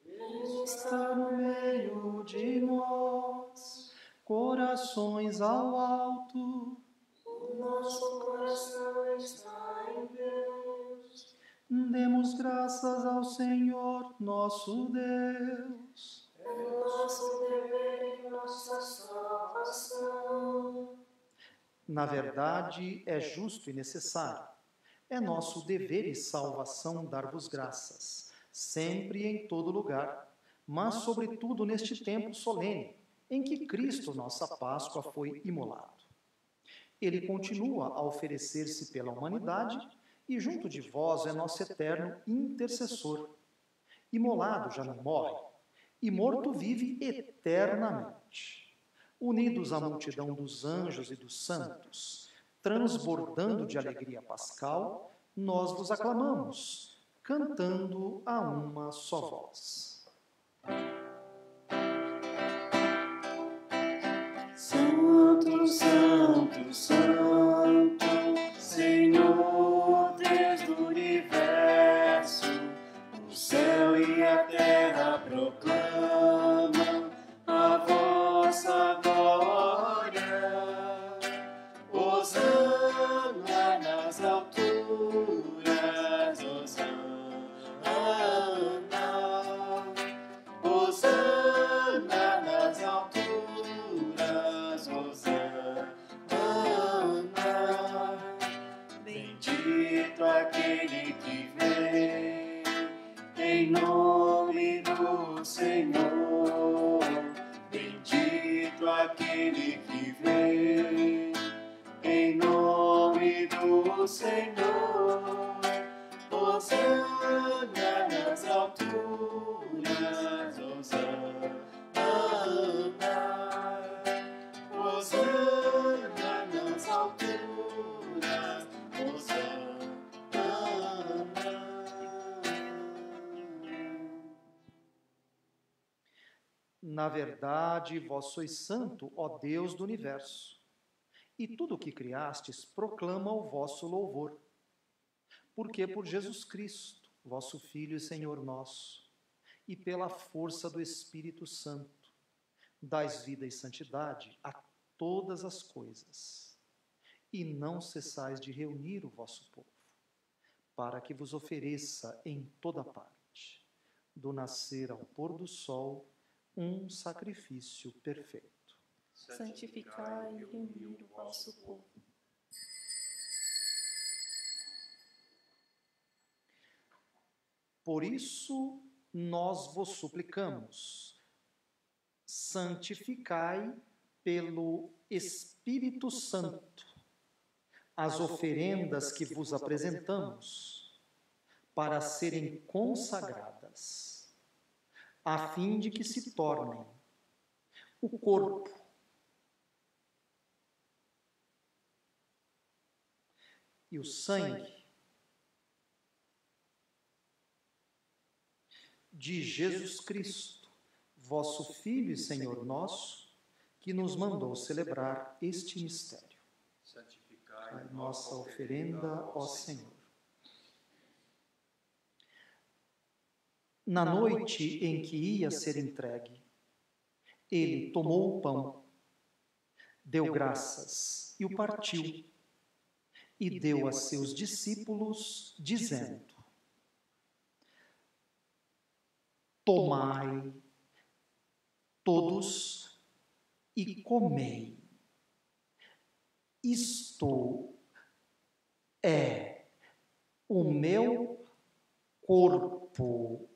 Ele está no meio de nós. Corações ao alto. O nosso coração está em Deus. Demos graças ao Senhor, nosso Deus. É nosso dever e nossa salvação. Na verdade, é justo e necessário. É nosso dever e salvação dar-vos graças, sempre e em todo lugar, mas sobretudo neste tempo solene, em que Cristo, nossa Páscoa, foi imolado. Ele continua a oferecer-se pela humanidade e junto de vós é nosso eterno intercessor. Imolado já não morre, e morto vive eternamente. Unidos à multidão dos anjos e dos santos, transbordando de alegria pascal, nós vos aclamamos, cantando a uma só voz. Santo, Santo, Santo, Senhor Deus do universo, o céu e a terra proclamam a vossa glória. Hosana nas alturas, Hosana, Hosana nas alturas, Hosana. Bendito aquele que vem em nome do Senhor. Bendito aquele que vem em nome do Senhor. Hosana nas alturas, Hosana. Hosana nas alturas, Hosana. Na verdade, vós sois santo, ó Deus do universo, e tudo o que criastes proclama o vosso louvor. Porque por Jesus Cristo, vosso Filho e Senhor nosso, e pela força do Espírito Santo, dais vida e santidade a todas as coisas, e não cessais de reunir o vosso povo, para que vos ofereça em toda parte, do nascer ao pôr do sol, um sacrifício perfeito. Santificai e reunir o vosso povo. Por isso, nós vos suplicamos, santificai pelo Espírito Santo as oferendas que vos apresentamos, para serem consagradas, a fim de que se tornem o corpo e o sangue de Jesus Cristo, vosso Filho e Senhor nosso, que nos mandou celebrar este mistério. Santificai nossa oferenda, ó Senhor. Na noite em que ia ser entregue, ele tomou o pão, deu graças e o partiu, e deu a seus discípulos, dizendo: tomai todos e comei. Isto é o meu corpo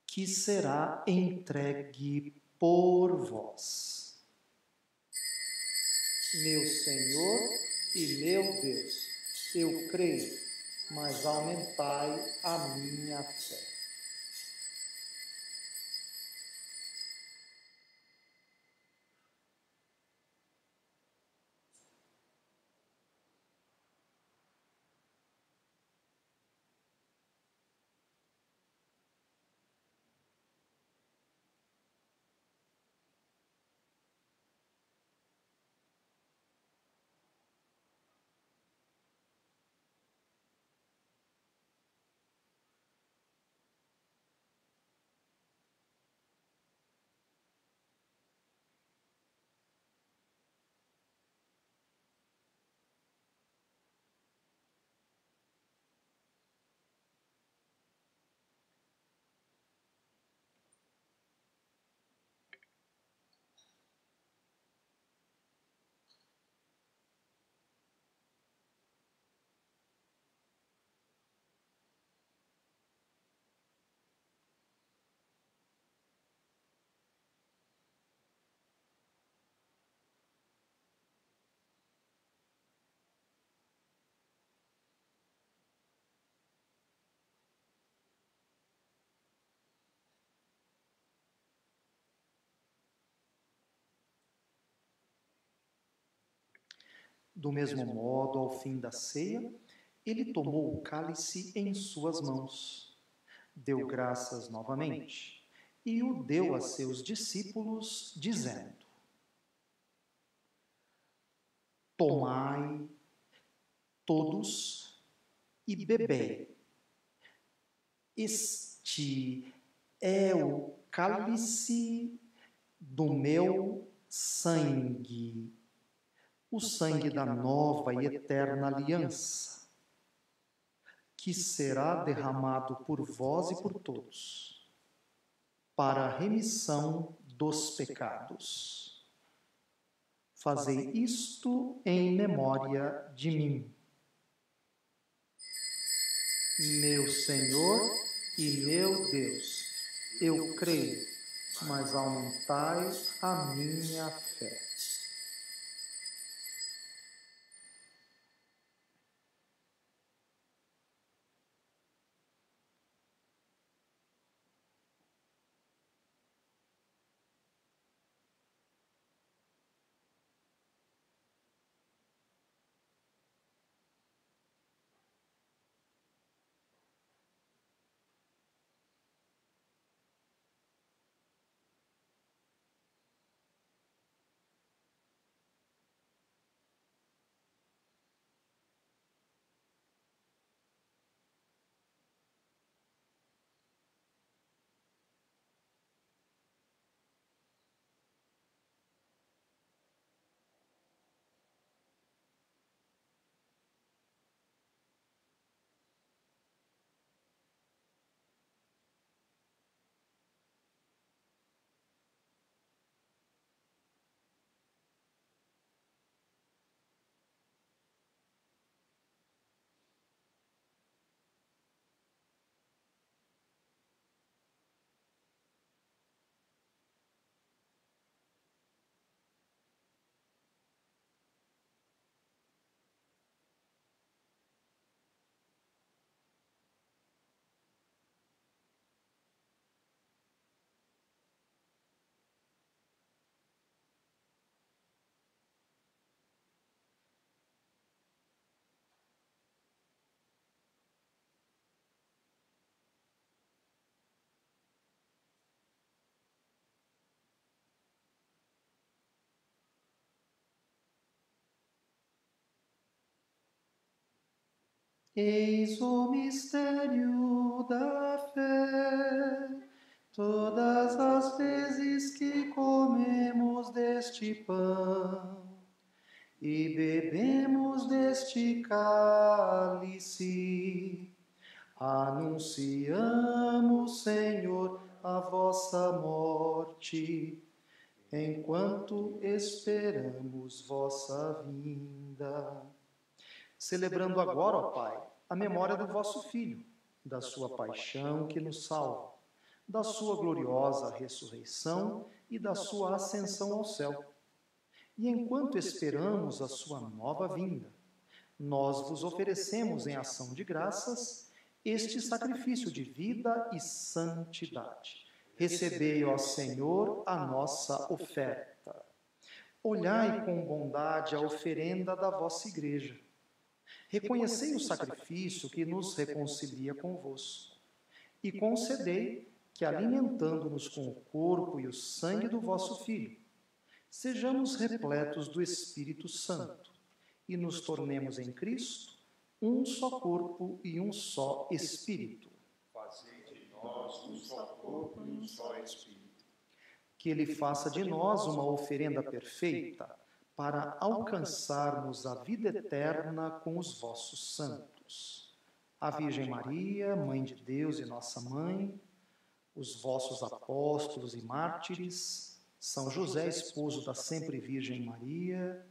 que será entregue por vós. Meu Senhor e meu Deus, eu creio, mas aumentai a minha fé. Do mesmo modo, ao fim da ceia, ele tomou o cálice em suas mãos, deu graças novamente e o deu a seus discípulos, dizendo: Tomai todos e bebei. Este é o cálice do meu sangue, o sangue da nova e eterna aliança, que será derramado por vós e por todos, para a remissão dos pecados. Fazei isto em memória de mim. Meu Senhor e meu Deus, eu creio, mas aumentai a minha fé. Eis o mistério da fé. Todas as vezes que comemos deste pão e bebemos deste cálice, anunciamos, Senhor, a vossa morte, enquanto esperamos vossa vinda. celebrando agora, ó Pai, a memória do vosso Filho, da sua paixão que nos salva, da sua gloriosa ressurreição e da sua ascensão ao céu. E enquanto esperamos a sua nova vinda, nós vos oferecemos em ação de graças este sacrifício de vida e santidade. Recebei, ó Senhor, a nossa oferta. Olhai com bondade a oferenda da vossa igreja. Reconhecei o sacrifício que nos reconcilia convosco. E concedei que, alimentando-nos com o corpo e o sangue do vosso Filho, sejamos repletos do Espírito Santo e nos tornemos em Cristo um só corpo e um só Espírito. Fazei de nós um só corpo e um só Espírito. Que Ele faça de nós uma oferenda perfeita para alcançarmos a vida eterna com os vossos santos. A Virgem Maria, Mãe de Deus e nossa Mãe, os vossos apóstolos e mártires, São José, esposo da sempre Virgem Maria,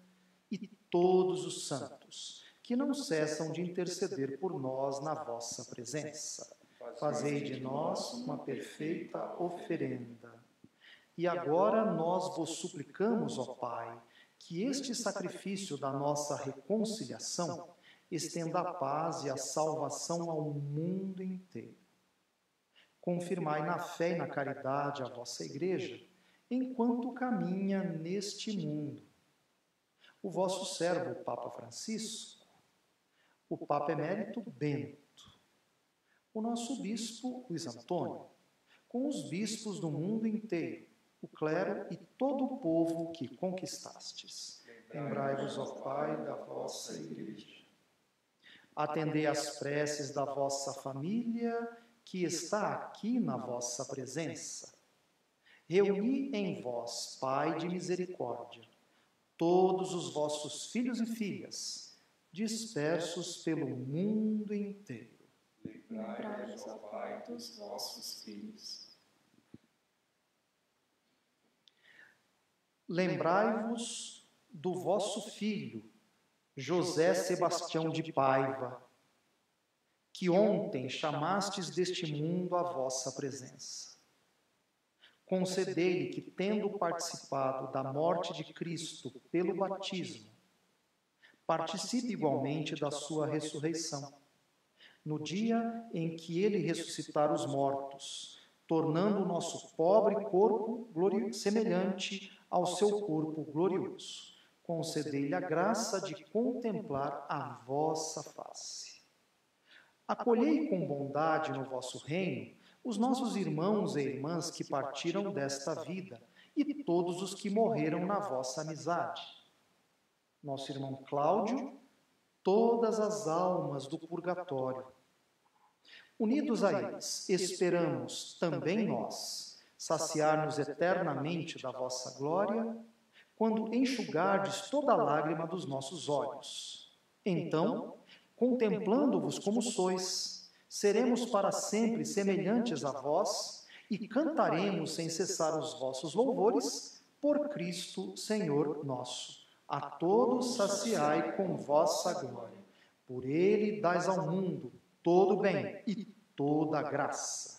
e todos os santos, que não cessam de interceder por nós na vossa presença. Fazei de nós uma perfeita oferenda. E agora nós vos suplicamos, ó Pai, que este sacrifício da nossa reconciliação estenda a paz e a salvação ao mundo inteiro. Confirmai na fé e na caridade a vossa Igreja, enquanto caminha neste mundo. O vosso servo, o Papa Francisco, o Papa Emérito Bento, o nosso Bispo Luiz Antônio, com os bispos do mundo inteiro, o clero e todo o povo que conquistastes. Lembrai-vos, ó Pai, da vossa Igreja. Atendei às preces da vossa família, que está aqui na vossa presença. Reuni em vós, Pai de misericórdia, todos os vossos filhos e filhas, dispersos pelo mundo inteiro. Lembrai-vos, ó Pai, dos vossos filhos. Lembrai-vos do vosso filho, José Sebastião de Paiva, que ontem chamastes deste mundo à vossa presença. Concedei-lhe que, tendo participado da morte de Cristo pelo batismo, participe igualmente da sua ressurreição, no dia em que ele ressuscitar os mortos, tornando o nosso pobre corpo semelhante ao seu corpo glorioso. Concedei-lhe a graça de contemplar a vossa face. Acolhei com bondade no vosso reino os nossos irmãos e irmãs que partiram desta vida e todos os que morreram na vossa amizade. Nosso irmão Cláudio, todas as almas do purgatório. Unidos a eles, esperamos também nós saciar-nos eternamente da vossa glória, quando enxugardes toda a lágrima dos nossos olhos. Então, contemplando-vos como sois, seremos para sempre semelhantes a vós e cantaremos sem cessar os vossos louvores por Cristo, Senhor nosso. A todos saciai com vossa glória. Por Ele dais ao mundo todo o bem e toda a graça.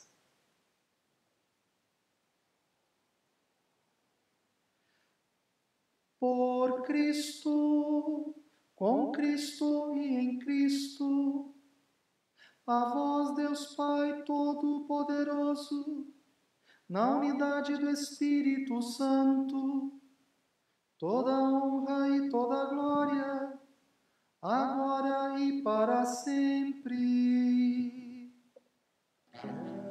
Por Cristo, com Cristo e em Cristo, a vós, Deus Pai Todo-Poderoso, na unidade do Espírito Santo, toda honra e toda glória, agora e para sempre. Amém.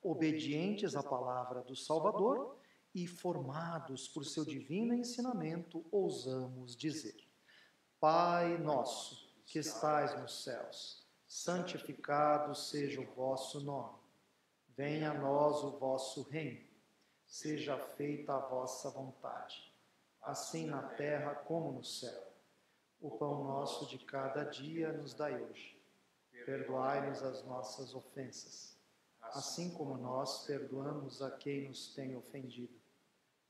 obedientes à palavra do Salvador e formados por seu divino ensinamento, ousamos dizer: Pai nosso, que estais nos céus, santificado seja o vosso nome. Venha a nós o vosso reino. Seja feita a vossa vontade, assim na terra como no céu. O pão nosso de cada dia nos dai hoje. Perdoai-nos as nossas ofensas, assim como nós perdoamos a quem nos tem ofendido.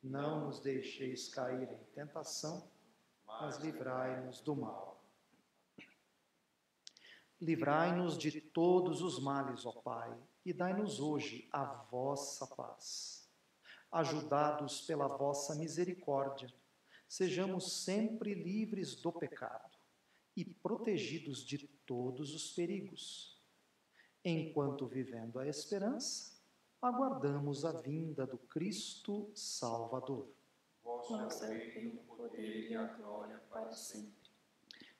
Não nos deixeis cair em tentação, mas livrai-nos do mal. Livrai-nos de todos os males, ó Pai, e dai-nos hoje a vossa paz. Ajudados pela vossa misericórdia, sejamos sempre livres do pecado e protegidos de todos os perigos, enquanto, vivendo a esperança, aguardamos a vinda do Cristo Salvador. Vosso é o reino, o poder e a glória para sempre.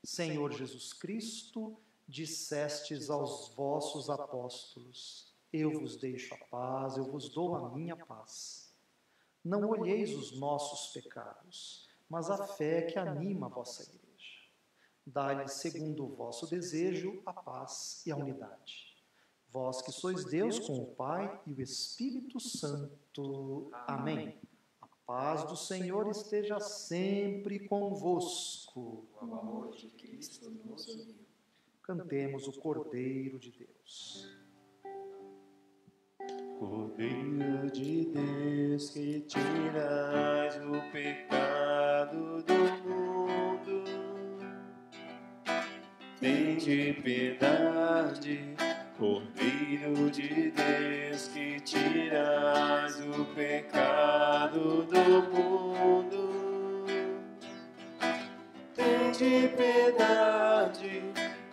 Senhor Jesus Cristo, dissestes aos vossos apóstolos: eu vos deixo a paz, eu vos dou a minha paz. Não olheis os nossos pecados, mas a fé que anima a vossa igreja. Dai-lhe, segundo o vosso desejo, a paz e a unidade. Vós que sois Deus com o Pai e o Espírito Santo. Amém. A paz do Senhor esteja sempre convosco. O amor de Cristo nos uniu. Cantemos o Cordeiro de Deus. Cordeiro de Deus, que tirais o pecado do mundo, tende piedade. Cordeiro de Deus, que tirais o pecado do mundo, tende piedade.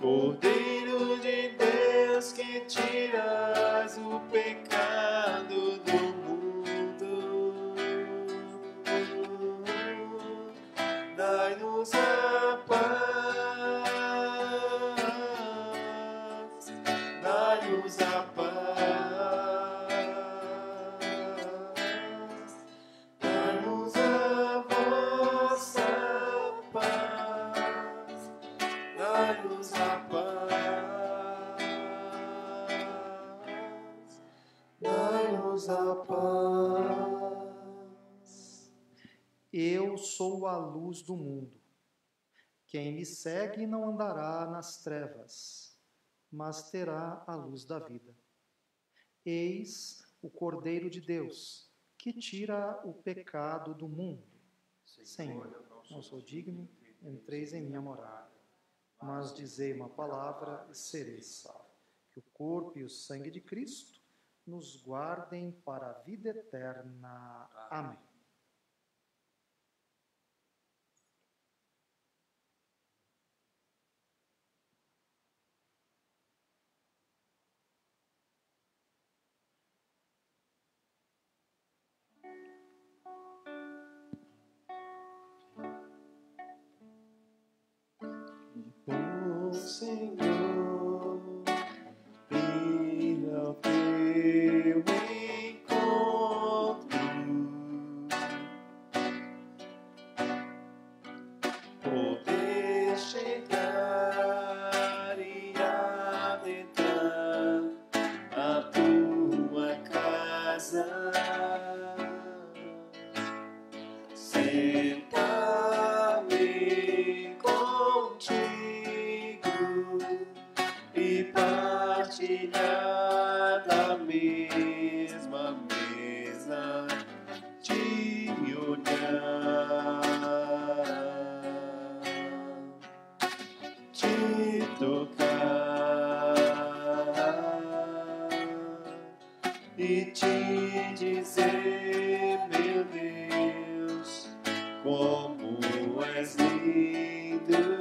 Cordeiro de Deus, que tiras o pecado do mundo, dai-nos a paz, dai-nos a paz, dai-nos a vossa paz, dai-nos a paz, dai-nos a paz. Eu sou a luz do mundo. Quem me segue não andará nas trevas, mas terá a luz da vida. Eis o Cordeiro de Deus, que tira o pecado do mundo. Senhor, não sou digno, entreis em minha morada, mas dizei uma palavra e serei salvo. Que o corpo e o sangue de Cristo nos guardem para a vida eterna. Amém. O Senhor ir ao teu encontro, poder chegar e adentrar a tua casa, sentar-me contigo e partilhar da mesma mesa, te olhar, te tocar e te dizer, meu Deus, como és lindo.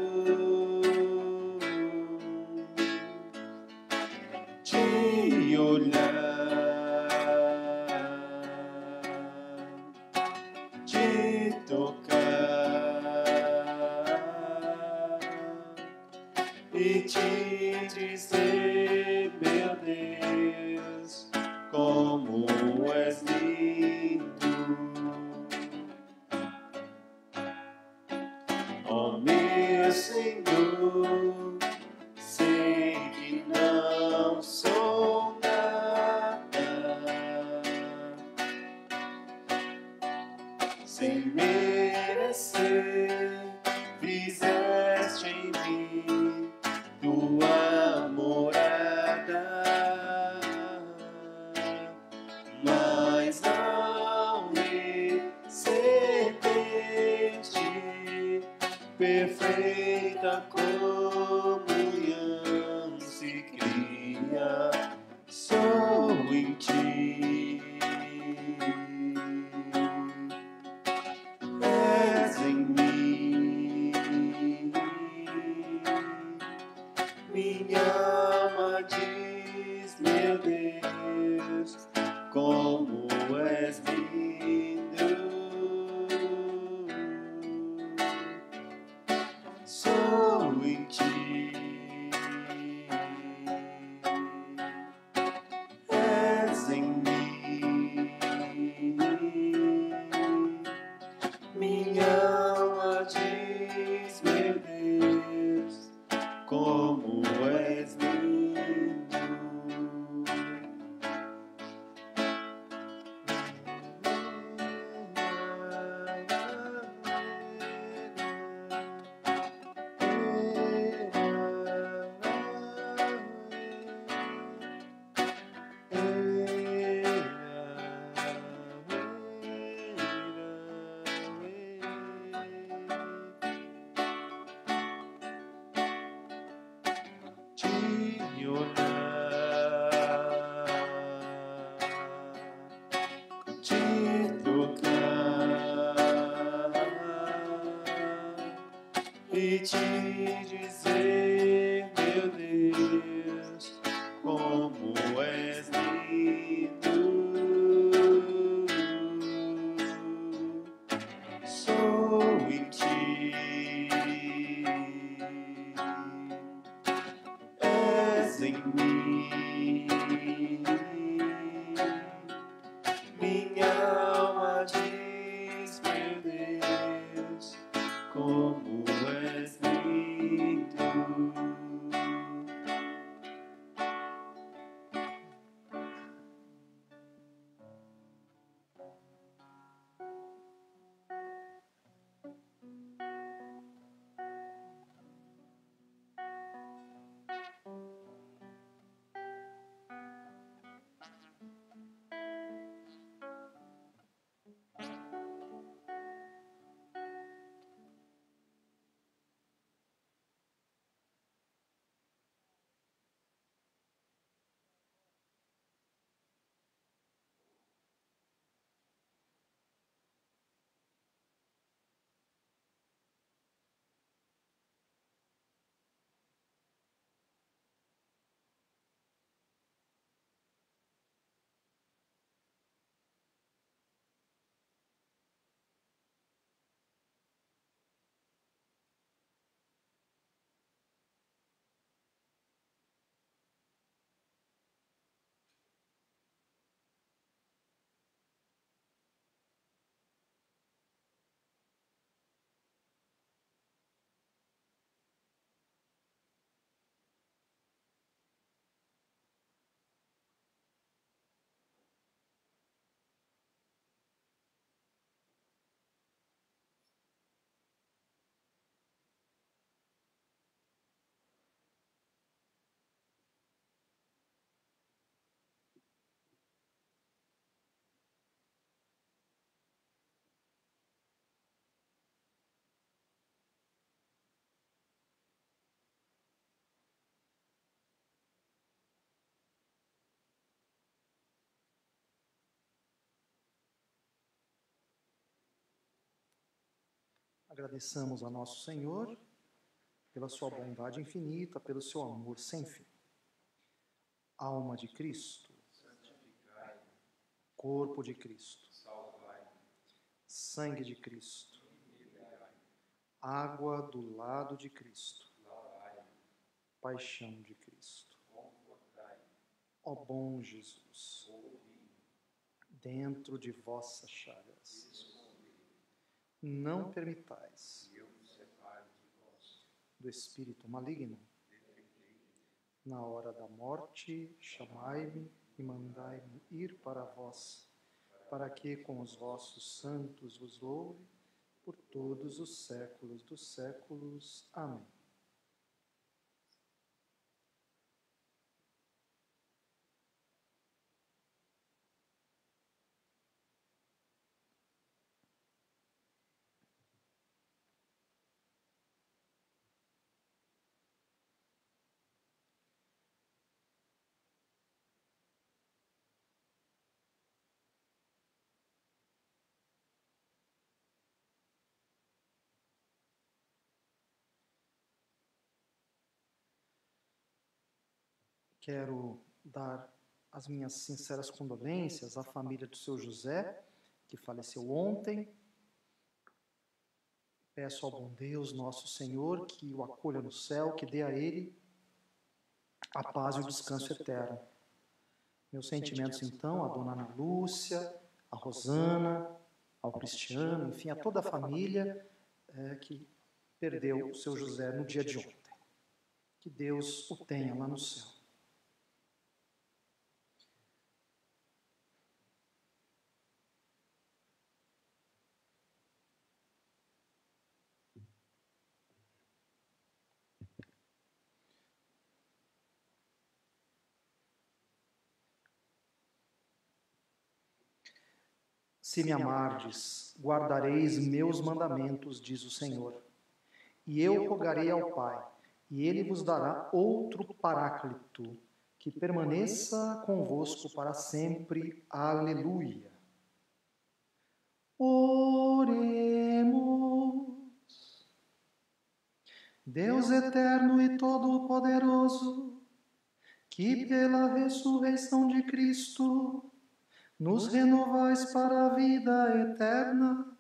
Te olhar, te tocar e te dizer, meu Deus, como sem merecer, fizeste em mim tua morada, mas não recebeste perfeita comunhão se cria só em ti. És em mim, minha alma diz, meu Deus, como és lindo. Sou em ti. És em mim, minha alma diz, meu Deus, como és lindo. Te olhar, te tocar e te dizer, meu Deus, como és lindo. Sou em ti. És em mim, minha alma diz, meu Deus, como és lindo. Agradeçamos a nosso Senhor pela sua bondade infinita, pelo seu amor sem fim. Alma de Cristo, corpo de Cristo, sangue de Cristo, água do lado de Cristo, paixão de Cristo. Ó bom Jesus, dentro de vossas chagas, não permitais do espírito maligno, na hora da morte, chamai-me e mandai-me ir para vós, para que com os vossos santos vos louve por todos os séculos dos séculos. Amém. Quero dar as minhas sinceras condolências à família do seu José, que faleceu ontem. Peço ao bom Deus, nosso Senhor, que o acolha no céu, que dê a ele a paz e o descanso eterno. Meus sentimentos, então, à dona Ana Lúcia, à Rosana, ao Cristiano, enfim, a toda a família que perdeu o seu José no dia de ontem. Que Deus o tenha lá no céu. Se me amardes, guardareis meus mandamentos, diz o Senhor. E eu rogarei ao Pai, e ele vos dará outro Paráclito, que permaneça convosco para sempre. Aleluia. Oremos. Deus eterno e todo-poderoso, que pela ressurreição de Cristo nos renovais para a vida eterna,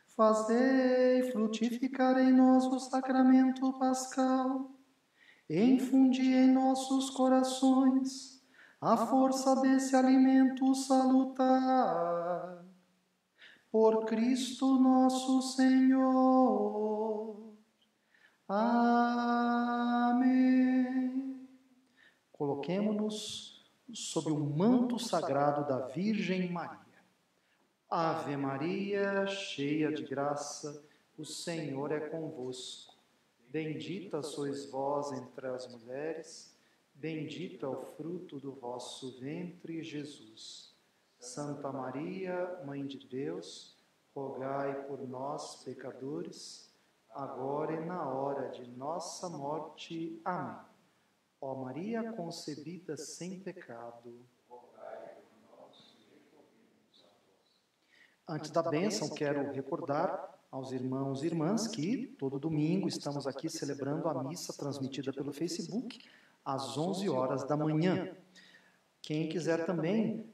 fazei frutificar em nós o sacramento pascal, e infundi em nossos corações a força desse alimento salutar. Por Cristo nosso Senhor. Amém. Coloquemo-nos sob o manto sagrado da Virgem Maria. Ave Maria, cheia de graça, o Senhor é convosco. Bendita sois vós entre as mulheres, bendito é o fruto do vosso ventre, Jesus. Santa Maria, Mãe de Deus, rogai por nós, pecadores, agora e na hora de nossa morte. Amém. Ó Maria concebida sem pecado. Antes da bênção, quero recordar aos irmãos e irmãs que todo domingo estamos aqui celebrando a missa transmitida pelo Facebook às 11 horas da manhã. Quem quiser também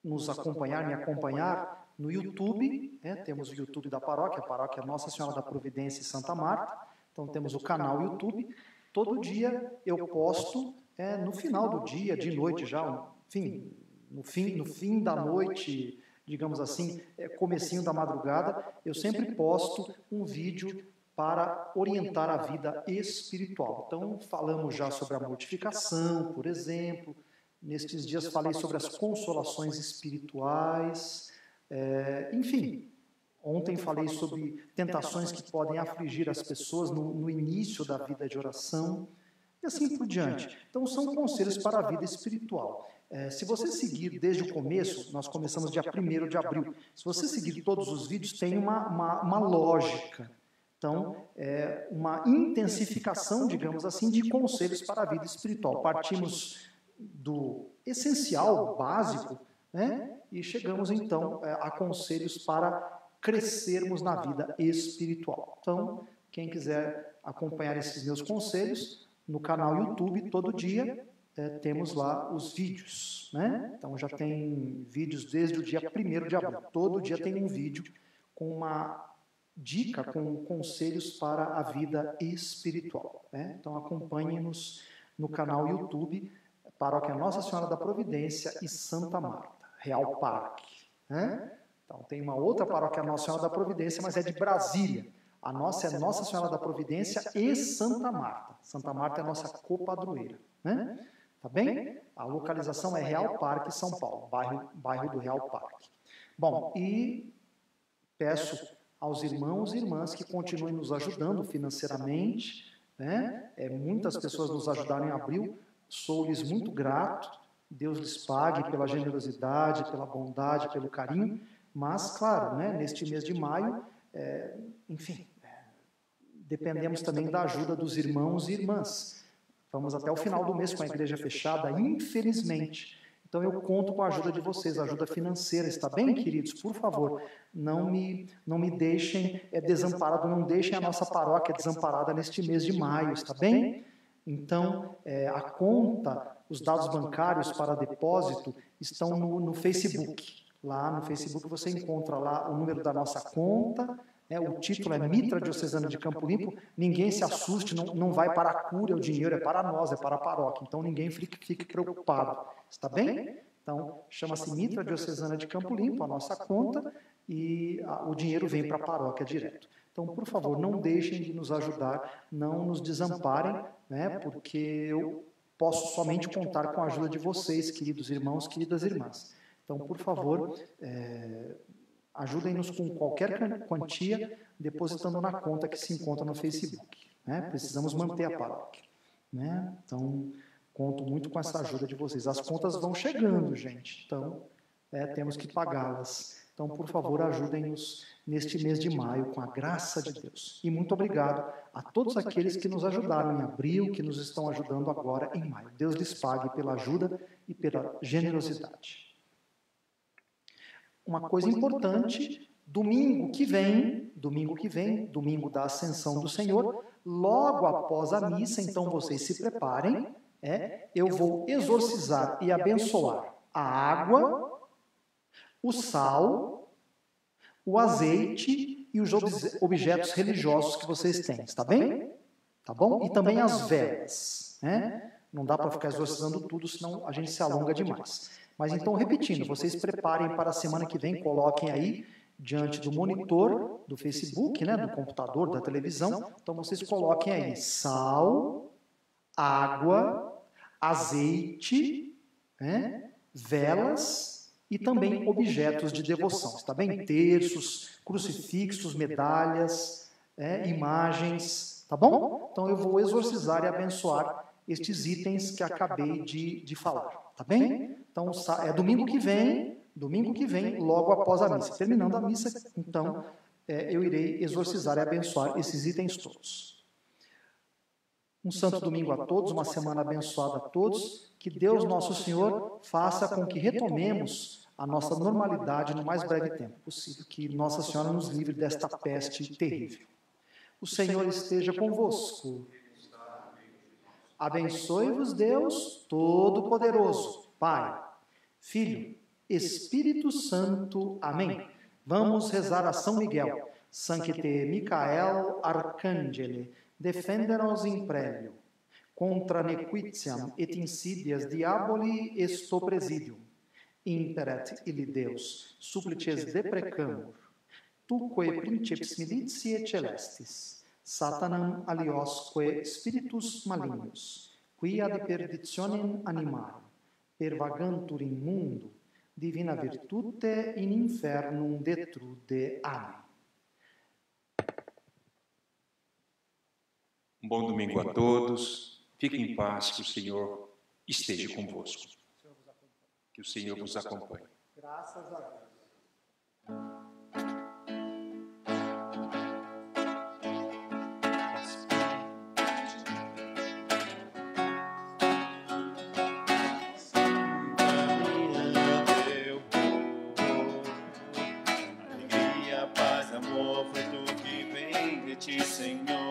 nos acompanhar, me acompanhar no YouTube, temos o YouTube da paróquia, a paróquia Nossa Senhora da Providência e Santa Marta, então temos o canal YouTube. Todo dia eu posto, no final do dia, de noite já, enfim, no fim da noite, digamos assim, comecinho da madrugada, eu sempre posto um vídeo para orientar a vida espiritual. Então, falamos já sobre a mortificação, por exemplo. Nestes dias falei sobre as consolações espirituais. Enfim, ontem falei sobre tentações que podem afligir as pessoas no início da vida de oração. E assim por diante. Então, são conselhos para a vida espiritual. Se você seguir desde o começo, nós começamos dia 1º de abril, se você seguir todos os vídeos, tem uma lógica. Então, uma intensificação, digamos assim, de conselhos para a vida espiritual. Partimos do essencial, básico, e chegamos, então, a conselhos para crescermos na vida espiritual. Então, quem quiser acompanhar esses meus conselhos, no canal YouTube, todo dia, temos lá os vídeos, Então já tem vídeos desde o dia 1º de abril. Todo dia tem um vídeo com uma dica, com conselhos para a vida espiritual. Então acompanhem-nos no canal YouTube, Paróquia Nossa Senhora da Providência e Santa Marta, Real Parque. Então tem uma outra Paróquia Nossa Senhora da Providência, mas é de Brasília. A nossa é Nossa Senhora da Providência e Santa Marta. Santa Marta é a nossa copadroeira. tá bem? A localização é Real Parque, São Paulo, bairro do Real Parque. Bom, e peço aos irmãos e irmãs que continuem nos ajudando financeiramente, né? Muitas pessoas nos ajudaram em abril, sou-lhes muito grato, Deus lhes pague pela generosidade, pela bondade, pelo carinho, mas, claro, né, neste mês de maio, enfim, dependemos também da ajuda dos irmãos e irmãs. Vamos até o final do mês com a igreja fechada, infelizmente. Então eu conto com a ajuda de vocês, a ajuda financeira, está bem, queridos? Por favor, não me deixem desamparado, não deixem a nossa paróquia desamparada neste mês de maio, está bem? Então, a conta, os dados bancários para depósito estão no Facebook. Lá no Facebook você encontra lá o número da nossa conta, o título é Mitra Diocesana de Campo Limpo. Ninguém se assuste, não vai para a cúria o dinheiro, é para nós, é para a paróquia. Então ninguém fique preocupado, está bem? Então chama-se Mitra Diocesana de Campo Limpo, a nossa conta, e o dinheiro vem para a paróquia direto. Então, por favor, não deixem de nos ajudar, não nos desamparem, né, porque eu posso somente contar com a ajuda de vocês, queridos irmãos, queridas irmãs. Então, por favor, ajudem-nos com qualquer quantia, depositando na conta que se encontra no Facebook. Né? Precisamos manter a paróquia. Né? Então, conto muito com essa ajuda de vocês. As contas vão chegando, gente, então temos que pagá-las. Então, por favor, ajudem-nos neste mês de maio, com a graça de Deus. E muito obrigado a todos aqueles que nos ajudaram em abril, que nos estão ajudando agora em maio. Deus lhes pague pela ajuda e pela generosidade. Uma coisa importante, domingo que vem, domingo da Ascensão do Senhor, logo após a missa, então vocês se preparem, eu vou exorcizar e abençoar a água, o sal, o azeite e os objetos religiosos que vocês têm, está bem? Tá bom? E também as velas, né? Não dá para ficar exorcizando tudo, senão a gente se alonga demais. Mas então, repetindo, vocês preparem para a semana que vem, coloquem aí diante do monitor do Facebook, né, do computador, da televisão. Então, vocês coloquem aí sal, água, azeite, né, velas e também objetos de devoção. Está bem? Terços, crucifixos, medalhas, imagens. Tá bom? Então, eu vou exorcizar e abençoar estes itens que acabei de falar. Tá bem? Então, domingo que vem, logo após a missa. Terminando a missa, então, eu irei exorcizar e abençoar esses itens todos. Um santo domingo a todos, uma semana abençoada a todos. Que Deus, nosso Senhor, faça com que retomemos a nossa normalidade no mais breve tempo possível. Que Nossa Senhora nos livre desta peste terrível. O Senhor esteja convosco. Abençoe-vos Deus Todo-Poderoso, Pai, Filho, Espírito Santo. Amém. Vamos rezar a São Miguel. Sancte Michael Arcangele, defender-nos in prelio. Contra nequitiam et insidias diaboli esto presidium. Imperet illi Deus, supplices deprecamur. Tuque princeps militiae celestis. Satanam aliosque spiritus malignos, qui ad perditionem animarum, pervagantur in mundo, divina virtute in infernum detrude. Amém. Um bom domingo a todos. Fiquem em paz, que o Senhor esteja convosco. Que o Senhor vos acompanhe. Graças a Deus. Senhor.